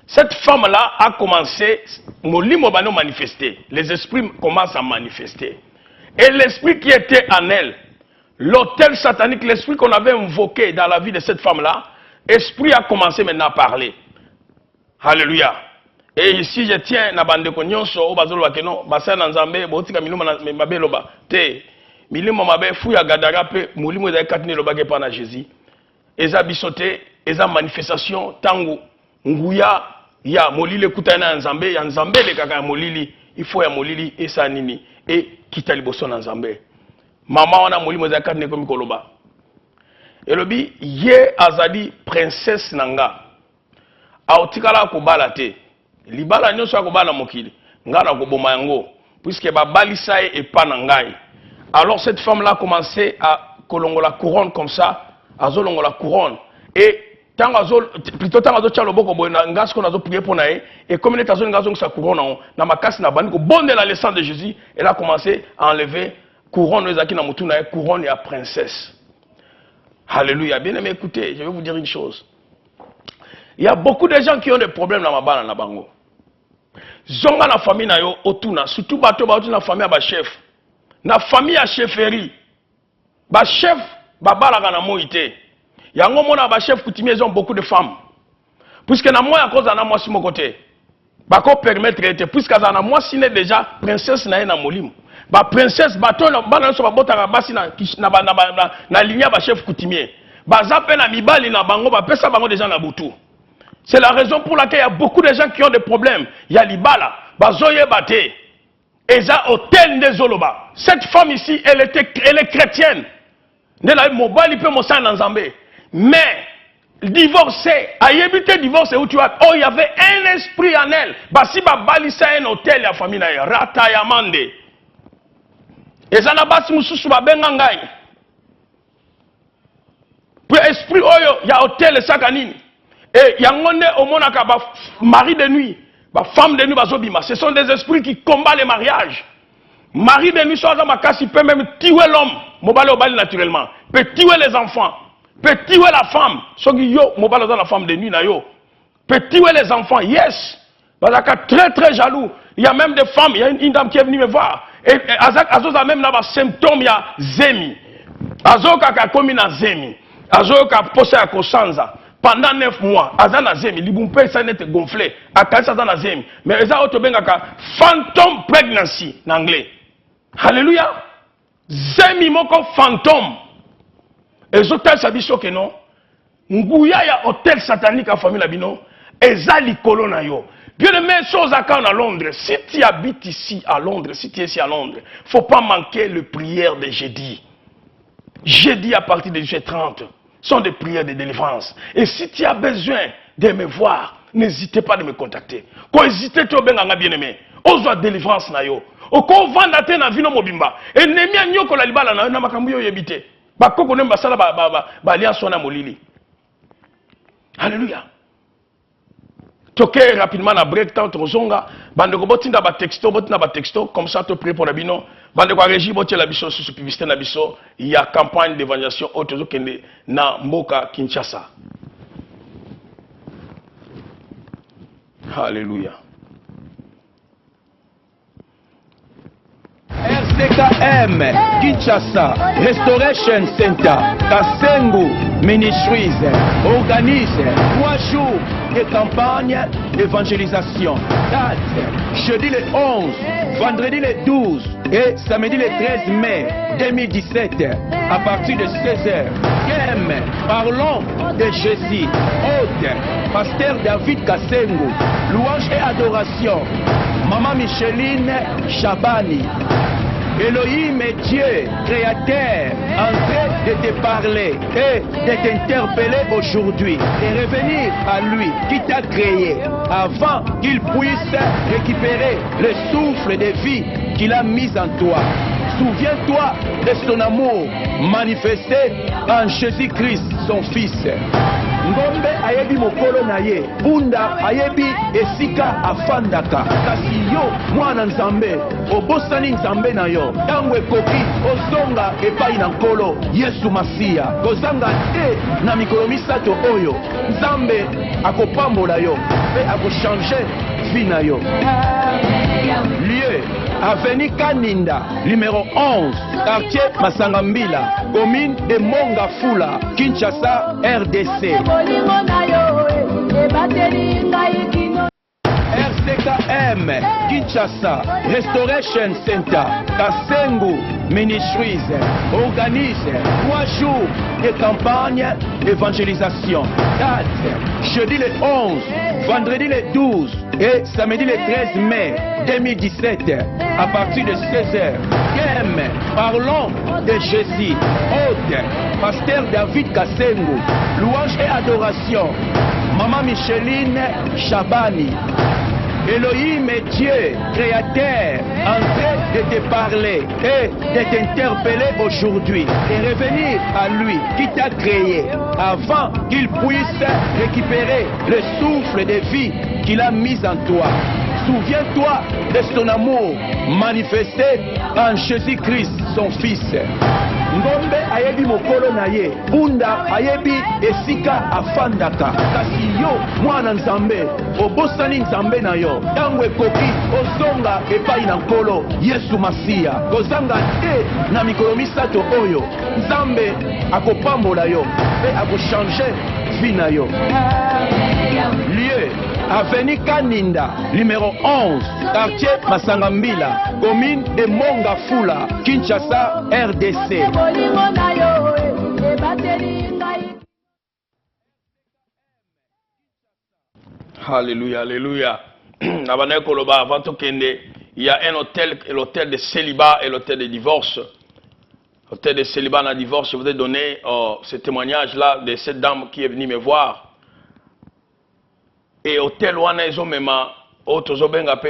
S2: Cette femme-là a commencé, molimo bano manifester. Les esprits commencent à manifester. Et l'esprit qui était en elle, l'autel satanique, l'esprit qu'on avait invoqué dans la vie de cette femme-là, l'esprit a commencé maintenant à parler. Alléluia. Et ici, je tiens na bande konyonso, o bazolo bakeno, basa na nzambe, botika miluma na mabe loba. Te, miluma mabe fuya gadara pe, mulimo eza katine loba ke pa na Jésus. Eza bisote, eza manifestation, tangu, nguya, ya molili kutana nzambe, ya nzambe le kaka molili, il faut ya molili, esa nini, et kita liboso na nzambe. Mama wana molimo eza katine komi koloba. Elobi, ye azali princesse nanga. Aotikala kubala te. Libala nyonso akobala mokili ngana koboma yango puisque babalisa et pas na ngai. Alors cette femme là a commencé à kolongola couronne comme ça, azolongola couronne et plutôt tant azo tchalo boko boy na ngasko nazo prier pour nae et comme les azo ngazo sa couronne na makasi na bani ko bonde la leçon de Jésus, elle a commencé à enlever couronne ezaki na mutu na couronne ya princesse. Alléluia. Bien aimé, écoutez, je vais vous dire une chose. Il y a beaucoup de gens qui ont des problèmes dans ma bana na bango. Zonga na famille na yo otuna, surtout bato na famille à ba chef. Na famille à chefferie. Ba chef babala na moité. Yango mona ba chef coutumier ils ont beaucoup de femmes. Puisque na moi à cause na moi si mon côté. Ba ko permettre était puisque na moi si déjà princesse na molimo. Ba princesse bato na bana so ba botaka basi na ligne ba chef coutumier. Ba zape na mibali na bango ba pesa bango déjà na butu. C'est la raison pour laquelle il y a beaucoup de gens qui ont des problèmes. Il y a l'Ibala, Bazoye Bate, Eza Otel Nezoloba. Cette femme ici, elle est chrétienne. Mais divorcée, à éviter divorce où tu as, oh, il y avait un esprit en elle. Basi Balissa un hôtel, la famille na Rata Yamande. Eza na basi mususu ba bengangai. Puis esprit oyo, il y a hôtel sakanini. Et yangonde au monaka ba mari de nuit, ba femme de nuit bazobima. Ce sont des esprits qui combattent les mariages. Mari de nuit soit makasi peut même tuer l'homme, mobile obali naturellement, peut tuer les enfants, peut tuer la femme. Soki yo mobile dans la femme de nuit na yo, peut tuer les enfants. Yes. Bazaka très très jaloux. Il y a même des femmes, il y a une dame qui est venue me voir. Et azoka même là ba symptômes ya zemi. Azoka ka komi na zemi. Azoka posa ya kosanza. Pendant 9 mois, Azana Zemi, l'ibumpe ça n'était gonflé, à Azana Zemi, mais Eza Otobengaka, phantom pregnancy, en anglais. Alléluia. Zemi moko fantôme. Et hôtel sabiso que non. Nguya ya hôtel satanique à famille labino. Eza likolo na yo. Bien aimé, chose à quand à Londres. Si tu habites ici à Londres, si tu es ici à Londres, faut pas manquer le prière de jeudi. Jeudi à partir de 18h30. Sont des prières de délivrance. Et si tu as besoin de me voir, n'hésitez pas de me contacter. Quand hésitez, tu as bien aimé. Ozo délivrance na yo. Oko vanda te na vino mobimba. Et nemi anyoko la libala na makambu yo yebite. Ba koko nemba sala ba alliance na molili. Alléluia. Toke rapidement na break temps tozonga. Bande ko botinda ba texto comme ça te prie pour la bino. Bande ko régie botia la biso sur publicité na biso, il y a campagne d'évangélisation autozo kende na mboka Kinshasa. Alléluia.
S1: RCKM Kinshasa Restoration Center Kasengu Ministries organise 3 jours de campagne d'évangélisation. Date jeudi le 11, vendredi le 12 et samedi le 13 mai 2017 à partir de 16h. Thème, parlons de Jésus. Hôte, pasteur David Kasengu. Louange et adoration. Maman Micheline Chabani. Elohim est Dieu, créateur, en train de te parler et de t'interpeller aujourd'hui et revenir à lui qui t'a créé avant qu'il puisse récupérer le souffle de vie qu'il a mis en toi. Souviens-toi de son amour manifesté en Jésus-Christ, son Fils. Ngombe ayebi mokolo na ye, punda ayebi esika afandaka, kasi yo mwana nzambe obosani nzambe na yo ntango ekoki ozonga epai na nkolo yesu masiya kozanga te na mikolo misato oyo nzambe akopambola yo mpe akochange vi na yo. Lieu Avenue Kaninda, numéro 11, quartier Masangambila, commune de Mongafula, Kinshasa, RDC. RCKM, Kinshasa, Restoration Center, Kasengu Ministries, organise 3 jours de campagne d'évangélisation. Date, jeudi le 11, vendredi le 12 et samedi le 13 mai 2017 à partir de 16h. Thème, parlons de Jésus. Hôte, pasteur David Kasengu. Louange et adoration, Maman Micheline Chabani. Elohim est Dieu, créateur, en train de te parler et de t'interpeller aujourd'hui et revenir à lui qui t'a créé avant qu'il puisse récupérer le souffle de vie qu'il a mis en toi. Souviens-toi de son amour manifesté en Jésus-Christ, son Fils. Ngombe ayebi mokolo na ye, bunda ayebi esika afandaka. Kasi yo mwana nzambe, obosani nzambe na yo ntango ekoki ozonga epai na nkolo yesu masiya kozanga te na mikolo misato oyo nzambe akopambola yo mpe akochange vi na yo. Lieu Avenue Kaninda, numéro 11, quartier Masangambila, commune de Mongafula, Kinshasa, RDC.
S2: Alléluia, alléluia. Avant tout il y a un hôtel, l'hôtel de célibat et l'hôtel de divorce. L'hôtel de célibat et de divorce, je vous ai donné ce témoignage-là de cette dame qui est venue me voir. Et hôtel Wanaïzo Mema,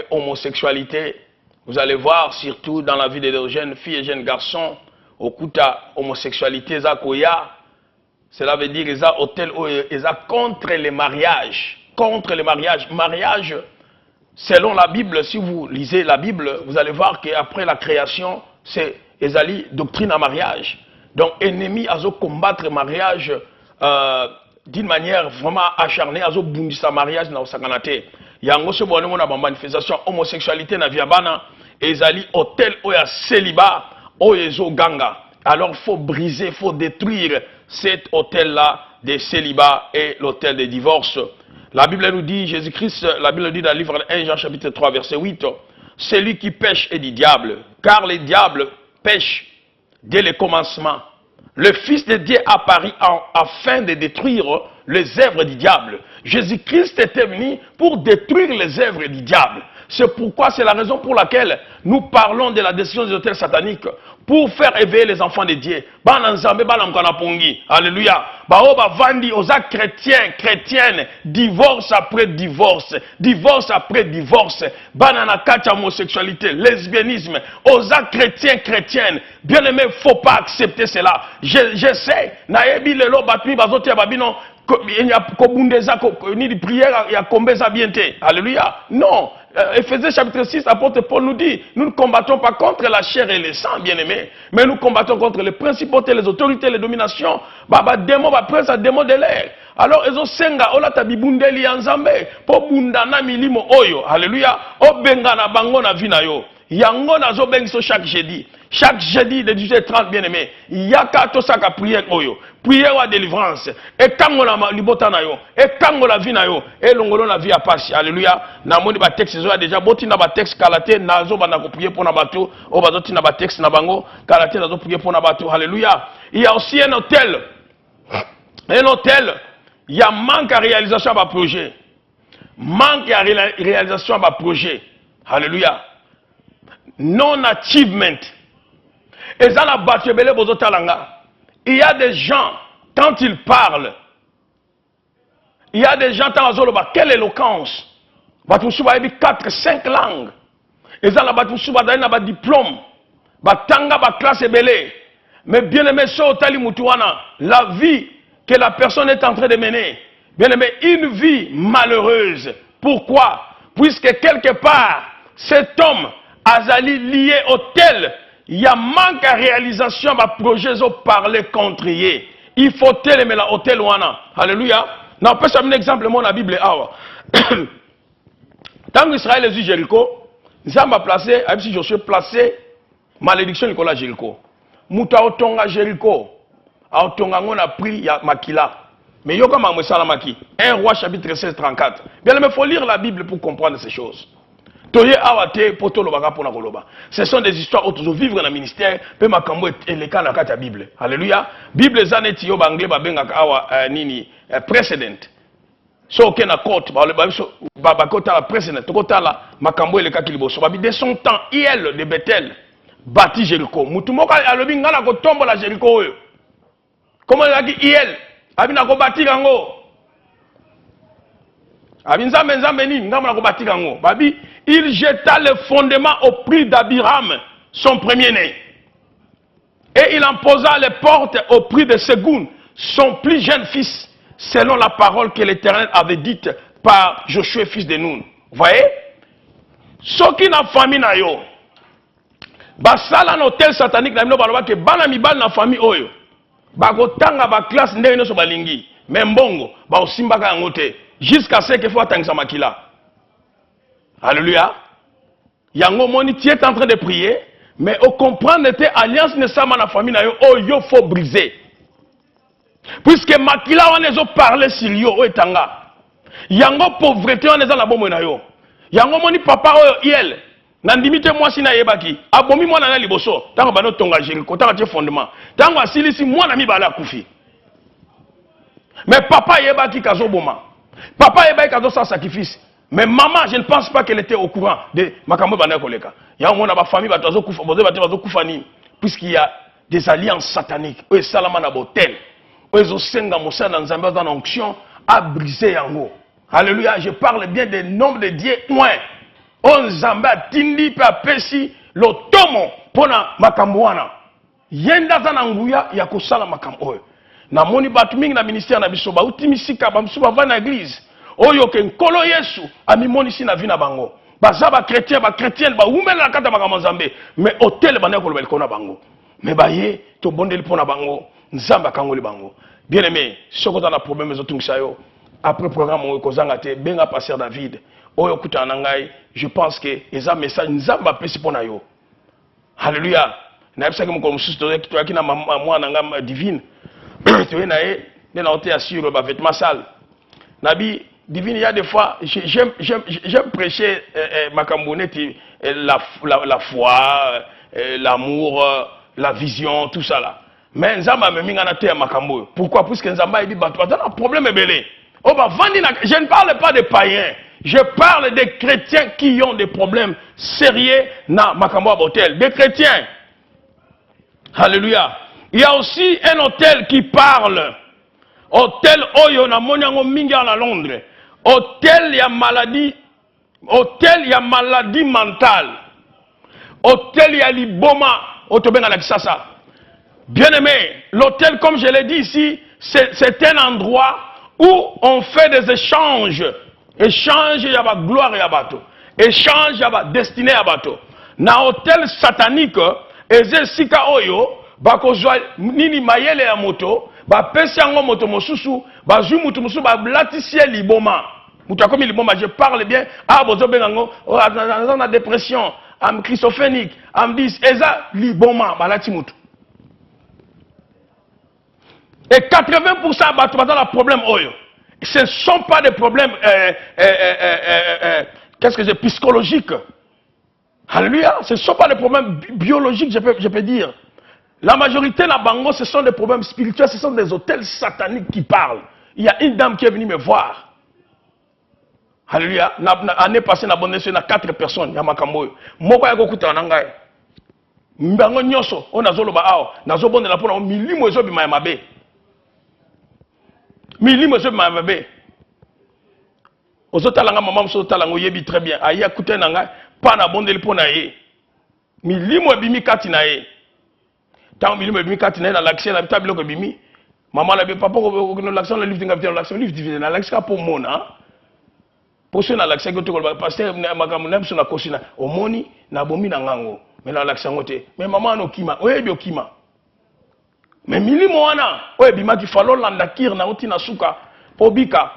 S2: homosexualité, vous allez voir surtout dans la vie des jeunes filles et jeunes garçons, au kuta homosexualité, cela veut dire qu'ils ont hôtel contre les mariages. Contre les mariages. Mariage, selon la Bible, si vous lisez la Bible, vous allez voir qu'après la création, c'est Ezali, doctrine à mariage. Donc, ennemi à combattre le mariage d'une manière vraiment acharnée, à bundisa mariage na osakanate. Yango se bonne na manifestation homosexualité na viabana, Ezali hôtel oya célibat, oyezo ganga. Alors, il faut briser, il faut détruire cet hôtel-là de célibat et l'hôtel de divorce. La Bible nous dit, Jésus-Christ, la Bible dit dans le livre 1 Jean chapitre 3 verset 8, celui qui pêche est du diable, car le diable pêche dès le commencement. Le Fils de Dieu apparut afin de détruire les œuvres du diable. Jésus-Christ était venu pour détruire les œuvres du diable. C'est pourquoi, c'est la raison pour laquelle nous parlons de la destruction des hôtels sataniques, pour faire éveiller les enfants de Dieu. Alléluia. Vandi osa chrétiens, chrétiennes, divorce après divorce, divorce après divorce, banana kacha homosexualité, lesbianisme, osa chrétiens, chrétiennes. Bien aimé, il ne faut pas accepter cela. Je sais, naebi lelo batmi bazoti babino, il y a ni prière, il y a combien ça bien te. Alléluia. Non. Éphésiens chapitre 6, l'apôtre Paul nous dit, nous ne combattons pas contre la chair et le sang, bien-aimés, mais nous combattons contre les principautés, les autorités, les dominations, démons, prince à démons de l'air. Alors, ils ont senga, ola tabibundeli anzambe, po bundana milimo oyo, alléluia, o bengana bango na vina yo, yango na zo bengiso chaque jeudi. Chaque jeudi de 18h30, bien-aimé, il y a 4 prières oyo. Prière ou délivrance. Et quand on a libota na yo, et quand on a vie na yo, et l'ongolo la vie à passer. Alléluia. Na moni ba texte zo déjà boti na ba texte kalate na zo ba na ko prier pour na bato, o ba zoti na ba texte na bango, kalate na zo prier pour na bato. Alléluia. Il y a aussi un hôtel. Un hôtel, il y a manque à réalisation à ba projet. Manque à réalisation à ba projet. Alléluia. Non achievement. Et ça la batebele bozotalanga. Il y a des gens, quand ils parlent, il y a des gens, quelle éloquence. Batoussouba a 4-5 langues. Et ça la batoussouba a un diplôme. Batanga ba classe belé. Mais bien aimé, la vie que la personne est en train de mener, bien aimé, une vie malheureuse. Pourquoi? Puisque quelque part, cet homme azali lié au tel. Il y a manque à réalisation de projet ont parlé contre eux. Il faut tel mais la hôtel wana. Alléluia. Non, peut un exemple mon la Bible awa. Tant qu'Israël est Jéricho, Nzamba a placé, si Josué placé malédiction Nicolas Jéricho. Mouta otonga Jéricho. A otonga on a pris ya Makila. Mais yoka ma maki. 1 Roi chapitre 16 34. Bien mais il faut lire la Bible pour comprendre ces choses. Ce sont des histoires où tu vivre dans le ministère, mais ma kambo est le cas dans la Bible. Alléluia. Bible zanet yo bangle ba benga awa nini precedent. So ke na court ba kota la precedent. To kota la makambo le cas ki liboso. Ba bi de son temps Hiel de Bethel bâti Jéricho. Mutu moka alobi ngala ko tombola Jéricho oyo. Comment il a dit Hiel abina ko bâtir yango. Il jeta le fondement au prix d'Abiram, son premier-né. Et il en posa les portes au prix de Ségoun, son plus jeune fils, selon la parole que l'Éternel avait dite par Josué, fils de Nun. Vous voyez? Ce qui n'a famille na yo, basala un hôtel satanique na mino baloba ke bana mibal na famille oyo, bakotanga ba classe ndenge no so balingi, membongo ba osimbaka yango te. Jusqu'à ce qu'il faut attendre Makila. Alléluia. Yango moni, tu es en train de prier, mais au comprendre que alliance ne s'est pas dans la famille, il faut briser. Puisque Makila, on a parlé sur yo, etanga. Yango pauvreté, on est dans la bombe na yo. Yango moni papa Hiel. Nandimite moi si na yebaki. Abomi moi na liboso. Tango bano tonga Jéricho, tango fondement. Tango asilisi moi na mi bala kufi. Mais papa yebaki kazo boma. Papa est cadeau sans sacrifice. Mais maman, je ne pense pas qu'elle était au courant de Makambo Bana Koleka. Il y a un monde dans ma famille, puisqu'il y a des alliances sataniques. Et Salama na botel. Et Zosenga Moussa dans Zambia dans l'onction a brisé Yango. Alléluia, je parle bien des noms de Dieu. Moins. On Zambia Tindi Pesi l'Otomo pour Makamboana. Yenda Zananguya Yakosala Makambo. Na moni batu mingi na ministère na biso ba utimisika ba msuba va na église oyo ke nkolo Yesu ami moni si na vi na bango baza ba chrétien ba chrétienne ba umela na kata makambo Nzambe mais hôtel bana ko lobel kona bango mais ba ye to bondeli pona bango Nzamba kangoli bango bien aimé soko ta na problème ezotungisa yo après programme oyo kozanga te benga pasteur David oyo kuta na ngai je pense que eza message Nzamba pesi pona yo. Alléluia. Na ebisa ke mko mususu to yakina mwa na ngam divine. Tu es assure le vêtement sale. Nabi, divine, il y a des fois, j'aime prêcher ma cambonette, la foi, l'amour, la vision, tout ça là. Mais Nzamba me minga na te makambo. Pourquoi? Puisque Nzamba dit bah un problème est belé. Oh bah je ne parle pas des païens. Je parle des chrétiens qui ont des problèmes sérieux na makambo hôtel. Des chrétiens. Alléluia. Il y a aussi un hôtel qui parle. Hôtel Oyo na monyango mingi à Londres. Hôtel y a maladie. Hôtel y a maladie mentale. Hôtel y a liboma. Otobenga la kisasa. Bien aimé, l'hôtel comme je l'ai dit ici, c'est un endroit où on fait des échanges. Échange y a ba gloire y a bateau. Échange y a ba destiné à bateau. Na hôtel satanique, eze sika Oyo. Bakozwa nini mayele ya moto ba pesi yango moto mosusu bazwi mutu mosusu ba blatisie liboma mutu akomi liboma. Je parle bien bozo bengango dans la dépression am schizophrenique am dis eza liboma balati mutu et 80% batu bazala problème oyo ce ne sont pas des problèmes qu'est-ce que c'est psychologique. Alléluia, ce ne sont pas des problèmes biologiques je peux dire. La majorité de la bango, ce sont des problèmes spirituels, ce sont des hôtels sataniques qui parlent. Il y a une dame qui est venue me voir. Alléluia. L'année passée, on a 4 personnes. Il y a Makambo. Moko yako kuta nangai. Mbango nyoso. On a zolo ba ao. Na zobo de la pona. Milimo ezo bi mayamabe. Milimo ezo bi mayamabe. Ozo talanga maman ozo talanga yebi très bien. Aya kuta nangai. Pana bondeli pona ye. Milimo ebimi kati na ye. Tant que je suis dans l'action, la table que bimi, maman la papa, l'action, le livre de l'action, le livre de l'action pour mon. Pour ceux qui ont l'accès, pasteur, na kosina, omoni, na bomi na ngango. Mais là, l'accès ngote. Mais maman no kima, oye bio kima. Mais mili moana, oye bima di falo landa kir na oti na suka, pobika.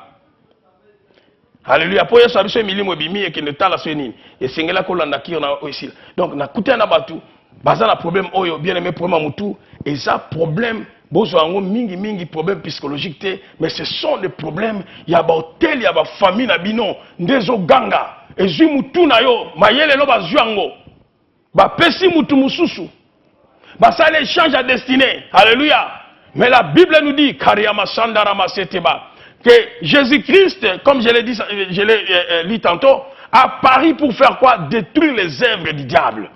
S2: Alléluia. Pour ça, c'est mili mo bimi et qui ne tala seni. Et singela ko landa kir na aussi. Donc na kuté na batu, baza na problème oyo bien aimé problème mutu et ça problème bozo ngo mingi problème psychologique té, mais ce sont des problèmes ya ba hôtel ya ba famille na bino ndezo ganga et zui mutu na yo mayele lo ba zuango ba pesi mutu mususu ba ça l'échange à destinée. Alléluia. Mais la Bible nous dit kariyama sandara maseteba que Jésus-Christ, comme je l'ai dit, je l'ai lu tantôt, a pari pour faire quoi? Détruire les œuvres du diable.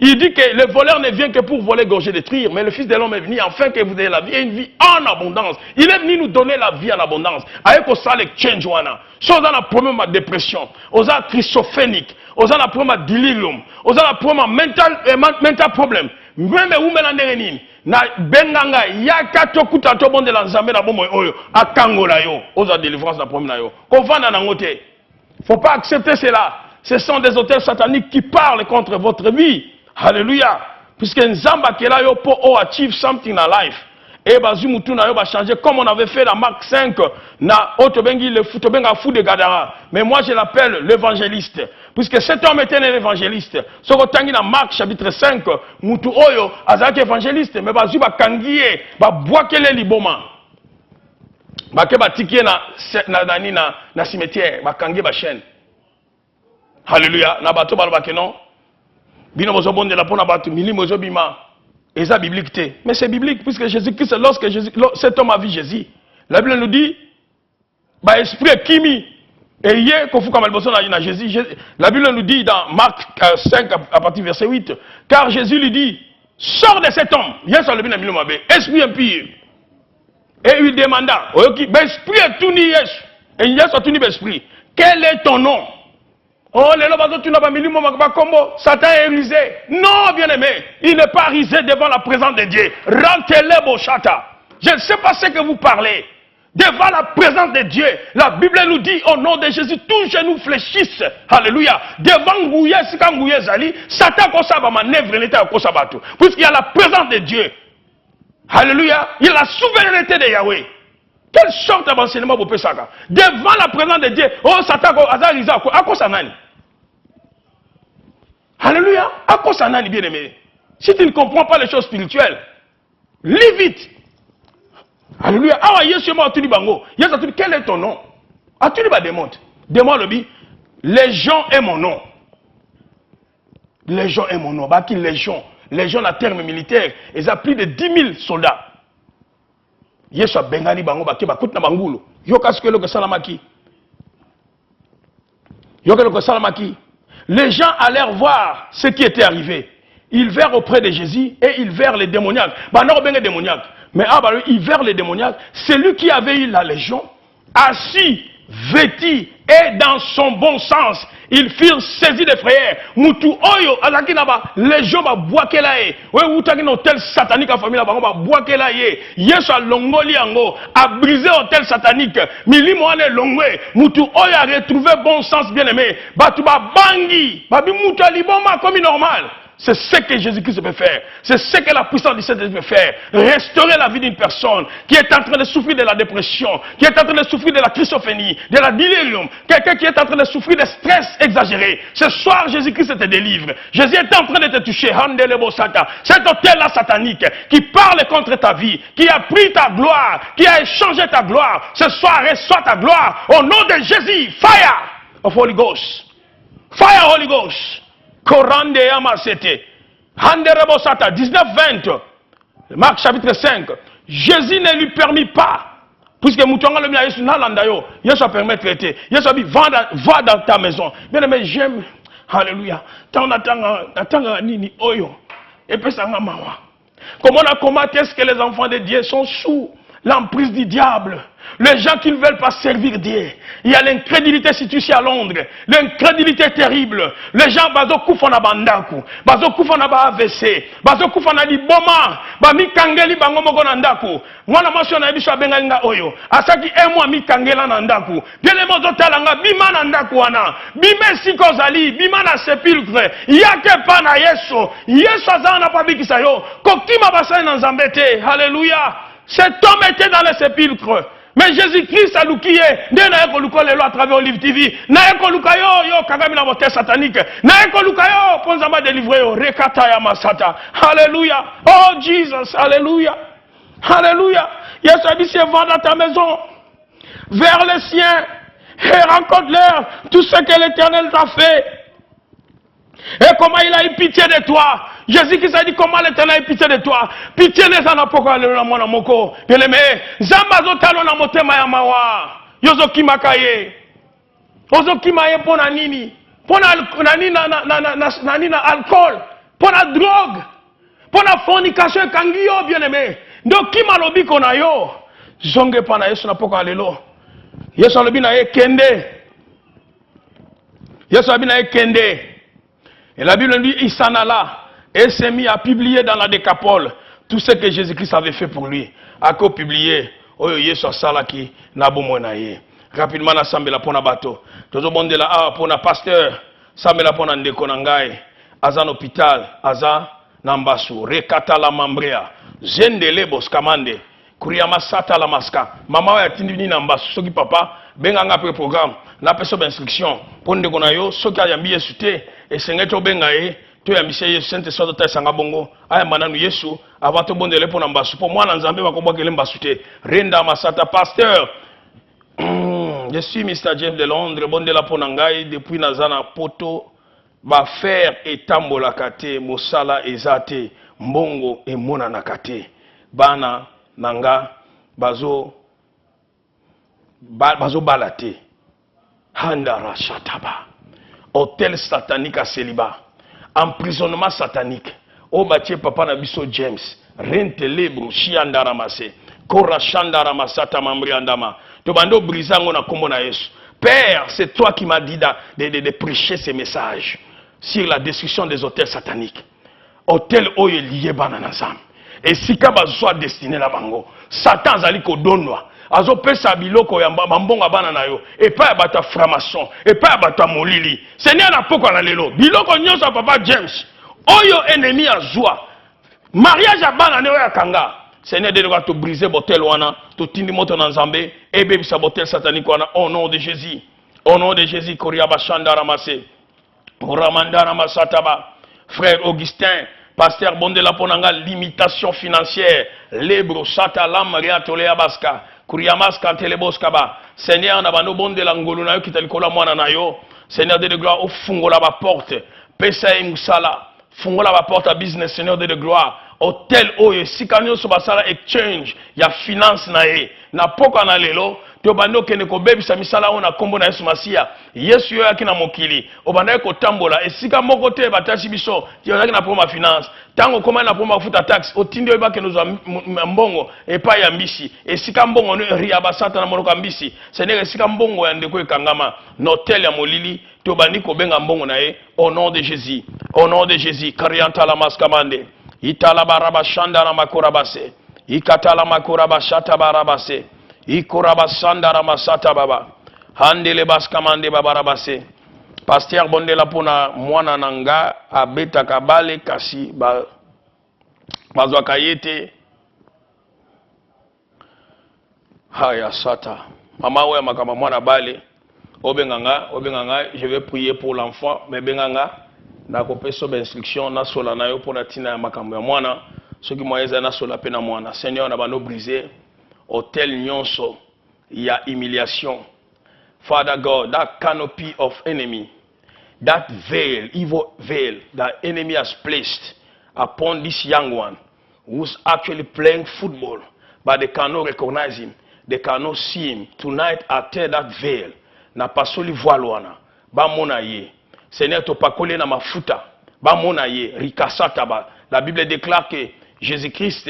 S2: Il dit que le voleur ne vient que pour voler, gorger, détruire, mais le Fils de l'homme est venu afin que vous ayez la vie et une vie en abondance. Il est venu nous donner la vie en abondance. Avec ça, le change wana. Si on a un problème de dépression, on a un christophénique, on a un problème de delirium, on a un problème mental problème. Même où melanderenine, na benganga ya katokuta to bonde la nzambe na bomo oyo akangola yo, oza délivrance na problème na yo. Kovanda na ngote. Faut pas accepter cela. Ce sont des auteurs sataniques qui parlent contre votre vie. Alléluia. Puisque Nzamba qui est là yo pour achieve something in life. Et bazu mutu na yo va changer comme on avait fait dans Marc 5 na otobengi le futobenga fou de Gadara. Mais moi je l'appelle l'évangéliste. Puisque cet homme était un évangéliste. Ce que dans Marc chapitre 5, mutu oyo azaki évangéliste mais bazu ba kangiye ba boakele liboma. Ba ke batiki na cimetière ba kangiye ba chaîne. Alléluia. Na bato ba ke non. Bino bozo bonde la pona batu mili mozo bima. Et ça biblique. Mais c'est biblique puisque Jésus-Christ, lorsque cet homme a vu Jésus, la Bible nous dit, bah esprit kimi et hier qu'on fout comme elle bosse dans Jésus. La Bible nous dit dans Marc 5 à partir du verset 8, car Jésus lui dit, sors de cet homme. Yes, le bien mabe, esprit impur. Et il demanda, bah esprit est tout ni yes, et yes a tout ni esprit. Quel est ton nom? Oh, les lobazo tu n'as pas mis combo. Satan est risé. Non, bien-aimé. Il n'est pas risé devant la présence de Dieu. Rentrez-les, bochata. Je ne sais pas ce que vous parlez. Devant la présence de Dieu, la Bible nous dit au nom de Jésus, tous genoux fléchissent. Alléluia. Devant Ngouye, si quand Ngouye Zali, Satan consaba manœuvre l'état à Kosabato. Puisqu'il y a la présence de Dieu. Alléluia. Il y a la souveraineté de Yahweh. Quelle sorte d'enseignement vous pouvez ça? Devant la présence de Dieu, oh Satan, à quoi ça n'a? Alléluia. À quoi ça n'a, bien aimé? Si tu ne comprends pas les choses spirituelles, lis vite. Alléluia. Ah, Yesu m'a tu bango. Yesu tu quel est ton nom? As-tu dit démon? Démon le dit. Légion est mon nom. Légion est mon nom. Bah qui légion? Légion la terme militaire. Ils ont plus de 10 000 soldats. Yesu a bengani bango ba ke ba kutna bangulo. Yoka skelo ke salamaki. Yoka ke salamaki. Les gens allèrent voir ce qui était arrivé. Ils vinrent auprès de Jésus et ils vinrent les démoniaques. Bah non, ben les démoniaques. Mais ils vinrent les démoniaques. Celui qui avait eu la légion, assis, vêtu et dans son bon sens, ils furent saisis de frayeur. Mutu oyo azaki na ba légion ba boakela ye. Ouais utaki na hôtel satanique en famille ba boakela ye. Yesu alongoli yango, a brisé hôtel satanique. Milimo ane longwe. Mutu oyo a retrouvé bon sens bien-aimé. Batu ba bangi, ba bi mutu aliboma comme normal. C'est ce que Jésus-Christ peut faire. C'est ce que la puissance du Saint-Esprit peut faire. Restaurer la vie d'une personne qui est en train de souffrir de la dépression, qui est en train de souffrir de la trisophrénie, de la delirium, quelqu'un qui est en train de souffrir de stress exagéré. Ce soir, Jésus-Christ te délivre. Jésus est en train de te toucher. Cet hôtel-là satanique qui parle contre ta vie, qui a pris ta gloire, qui a échangé ta gloire. Ce soir, reçois ta gloire. Au nom de Jésus, fire of Holy Ghost. Fire Holy Ghost. Korande Yamasete. Handerebo Sata, 19-20. Marc chapitre 5. Jésus ne lui permit pas. Puisque Moutonga le mia Yesu nalanda yo. Yesu a permis de traiter. Yesu a dit, va dans ta maison. Bien aimé, j'aime. Alléluia. Tant natanga nini oyo. Et puis ça mawa. Comment est-ce que les enfants de Dieu sont sous l'emprise du diable. Les gens qui ne veulent pas servir Dieu. Il y a l'incrédulité située ici à Londres. L'incrédulité terrible. Les gens, bazo kufa na bandaku. Bazo kufa na ba AVC. Bazo kufa na liboma. Ba mikangeli bango moko na ndaku. Mwana masyo na biso abenga nga oyo. Asaki emo mikangela na ndaku. Dele mozo talanga bima na ndaku wana. Bime siko zali. Bima na sepulcre. Yake pa na Yesu. Yesu azana na pabikisa yo. Kokima basai na nzambete. Alléluia. Cet homme était dans le sépulcre. Mais Jésus-Christ a loukié. Nde na eko luko lelo à travers Olive TV. Na eko luka yo kagami na moteur satanique. Na eko luka yo ponzamba délivrer yo rekata ya masata. Alléluia. Oh Jesus, alléluia. Alléluia. Yesu a dit c'est va dans ta maison vers les siens et rencontre-leur tout ce que l'Éternel t'a fait. Et comment il a eu pitié de toi. Jésus-Christ a dit comment l'Éternel a eu pitié de toi. Pitié ne s'en a pas qu'à le mona moko. Bien-aimé, Zambazo talo na motema ya mawa. Yozo kimakaye. Ozo kimaye pona nini? Pona nani na alcool. Pona drogue. Pona fornication kangio bien-aimé. Donc kima lobi kona yo. Zonge pana Yesu na poko alelo. Yesu lobi na ye kende. Yesu lobi na ye kende. Et la Bible dit, il s'en alla et s'est mis à publier dans la Décapole tout ce que Jésus-Christ avait fait pour lui. A quoi publier? Oyo Yesu salaki na bomonaye. Rapidement na sambela pona bato. Tozo bonde la pona pasteur, sambela pona ndeko na ngai. Azan hôpital, aza nambasu, rekata la mambrea, zendele boskamande, kuriyama sata la maska. Mama wa tindi ni nambasu, soki papa, benga nga pre programme. Na peso d'instruction pour ndeko na yo soki ayambi Yesu te esengeti obenga ye to yambisa Yesu sente soto ta sanga bongo aya mananu Yesu avant to bondele pona mbasu po mwana nzambe bakobwakele mbasu te renda masata pasteur. Je suis Mr. James de Londres bondela pona ngai depuis nazana poto ba faire etambolaka te mosala eza te mbongo emonanaka te bana nanga bazo balate. Handara Shataba. Hôtel satanique à célibat. Emprisonnement satanique. O batie papa na biso James. Rente lebro shiandara mase. Kora shandara masata mambri andama. To bando brisango na kombo na Yesu. Père, c'est toi qui m'as dit de prêcher ces messages sur la destruction des hôtels sataniques. Hôtel oyo lié bananazam. Et si kaba soit destiné la bango. Satan zali ko donwa. Azo pesa biloko ya mbonga bana na yo et pas bata franc-maçon et pas bata molili Seigneur na poko na lelo biloko nyonso papa James oyo ennemi azwa mariage bana ne ya kanga Seigneur de to briser botel wana to tindi moto na nzambe et bebisa botel satanique wana au nom de Jésus, au nom de Jésus. Koria bashanda ramase Ramanda ramasataba. Frère Augustin pasteur bondela ponanga limitation financière lebro sata lamria tolea baska Kuriamas kanteleboskaba. Seigneur na bando bonde la ngolu na yo kitalikola mwana na yo. Seigneur de gloire, fungola ba porte. Pesa musala. Fungola ba porte à business Seigneur de gloire. Hotel oyo sikanyo so basala exchange ya finance na ye. Na poka na lelo to bando kene ko bebisa misala ona kombo na Yesu Masia. Yesu yo yakina mokili. Obanda ko tambola esika moko te batashi biso. Ti yakina poma finance. Tango koma na poma futa tax otindi oyo bakeno zo mbongo epa ya mbisi. Esika mbongo no ria basata na monoka mbisi. Seigneur esika mbongo ya ndeko ekangama. Notel ya molili to bandi ko benga mbongo na ye au nom de Jésus. Au nom de Jésus. Karianta la maskamande. Itala baraba shanda na makorabase. Ikatala makorabashata barabase. Ikorabasanda ramasata baba. Handele baskamande babarabase. Pasteur bondela pona mwana nanga abeta kabale kasi bazwa kayete. Haya sata. Mama oya makama mwana bale. Obenganga, je vais prier pour l'enfant, mais benganga na kopeso ba instruction na sola na yo pona tina ya makambo ya mwana. Soki moyeza na sola pena mwana. Seigneur na bano briser hôtel nyonso ya humiliation. Father God, that canopy of enemy, that veil, evil veil that enemy has placed upon this young one who's actually playing football, but they cannot recognize him, they cannot see him. Tonight I tear that veil. Na pasoli voilwana, ba mona ye. Seigneur to pakole na mafuta, ba mona ye, rikasata ba. La Bible déclare que Jésus-Christ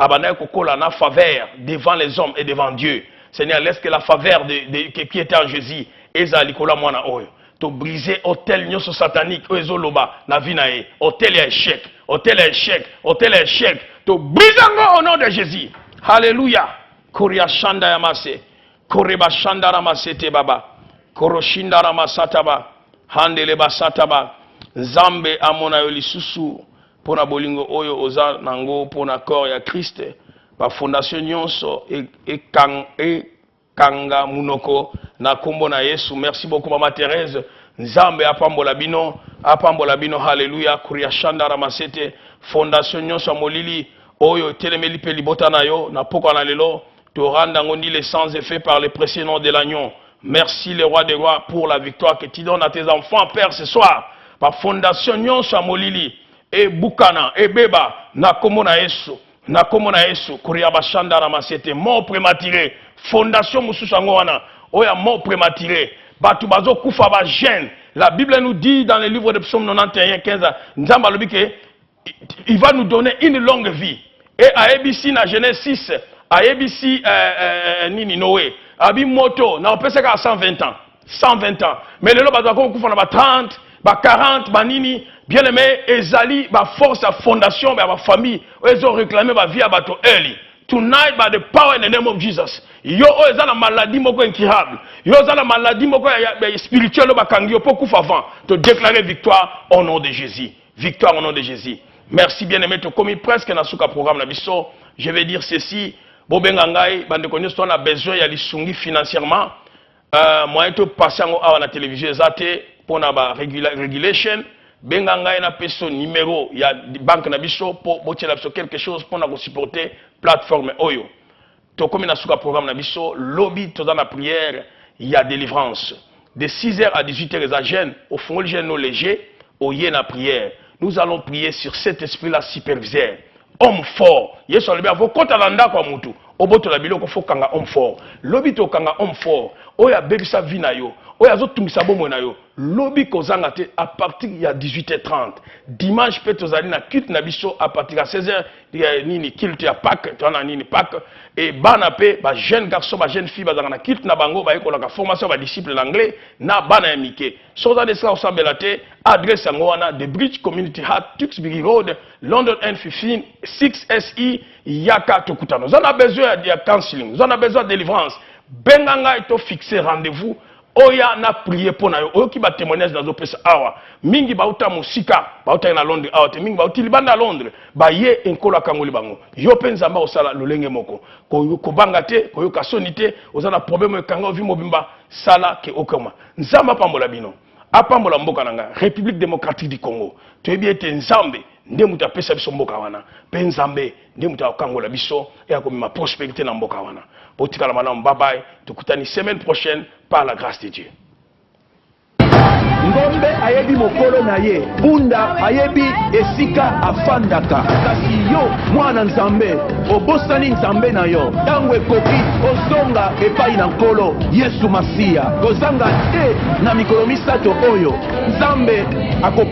S2: abana kokola na faveur devant les hommes et devant Dieu. Seigneur, laisse que la faveur qui était en Jésus ezali kola mwana oyo. To briser hôtel nyoso satanique ezoloba na vie na ye. Hôtel ya échec, hôtel ya échec, hôtel ya échec. To briser ngo au nom de Jésus. Alléluia. Koria shanda ya mase. Koreba shanda ramasete baba. Koroshinda ramasataba. Handele basataba. Nzambe amona yo lisusu pona bolingo oyo oza nango pona corps ya Christ. Ba fondation nyonso kanga munoko na kombo na Yesu. Merci beaucoup Mama Thérèse. Nzambe apambola bino, haleluya. Kuria shanda ramasete fondation nyonso molili oyo telemeli pe libota na yo na poko na lelo to randa ngondi les sans effet par le précieux nom de l'agneau. Merci le roi des rois pour la victoire que tu donnes à tes enfants Père ce soir. Par fondation nyonso molili e bukana e beba na kombo na Yesu. Na kombo na Yesu kuria bashanda ramasete mort prématuré. Fondation mususu ngo wana oya mort prématuré. Batu bazo kufa ba gêne. La Bible nous dit dans le livre de Psaume 91 15 Nzamba lobi que il va nous donner une longue vie. Et à ABC na Genèse 6 à ABC nini Noé abi moto na opeseka à 120 ans 120 ans mais lelo bazo ko kufa na ba 30 ba 40 ba nini bien aimé ezali ba force à fondation ba famille ils ont réclamé ba vie à bato early. Tonight, by the power in the name of Jesus, yo eza na maladie moko incurable, yo eza na maladie moko spirituelle bakangi pour kufa avant, te déclarer victoire au nom de Jésus. Victoire au nom de Jésus. Merci bien aimé, tu commis presque na suka programme na biso. Je vais dire ceci, bobenga ngai bande konyo on a besoin ya lisungi financièrement. Moi to passer à la télévision ezate pour na ba regulation. Benga ngai na peso numéro ya banque na biso pour botela biso quelque chose pour na ko supporter plateforme oyo. To comme na suka programme na biso lobby to dans la prière il y a délivrance de 6h à 18h les agents au fond le jeune léger au yé na prière. Nous allons prier sur cet esprit là superviseur. Homme fort. Yeso le bien vos compte alanda kwa mutu. Oboto la biloko fo kanga homme fort. Lobby to kanga homme fort. Oya bebisa vina yo. Oya zo tumisa bomo na yo. Lobby kozanga te à partir ya 18h30. Dimanche peut tozali na culte na biso à partir ya 16h nini culte ya Pâques, to na nini Pâques et bana pe ba jeune garçon ba jeune fille bazanga na culte na bango ba yekola ka formation ba disciple l'anglais na bana ya mike. Soza de ça osambela te adresse yango wana The Bridge Community Heart Tewkesbury Road London N15 6SE Yaka Tokutano. Vous en avez besoin de counseling, vous en avez besoin de délivrance. Benganga eto fixer rendez-vous. Oya na prier pour na yo. Oyo ki ba témoignage na zo pesa awa. Mingi ba uta musika, ba uta na Londres awa te mingi ba uti libanda Londres. Ba ye enkola kangoli bango. Yo penza mba osala lolenge moko. Ko banga te, ko yo kasoni te, ozana problème e kanga ovi mobimba sala ke okoma. Nzamba pambola bino. Apambola mboka nanga République démocratique du Congo. Toyebi ete Nzambe nde muta pesa biso mboka wana. Pe Nzambe nde muta kangola biso et akomima prospérité na mboka wana. Botikala manam bye bye. Tukutani semaine prochaine par la grâce de Dieu.
S1: Ngombe ayebi mokolo na ye, bunda ayebi esika afandaka. Kasi yo mwana Nzambe, obosani Nzambe na yo. Tango ekoki ozonga epai na nkolo Yesu Masiya. Kozanga te na mikolo misato oyo. Nzambe ako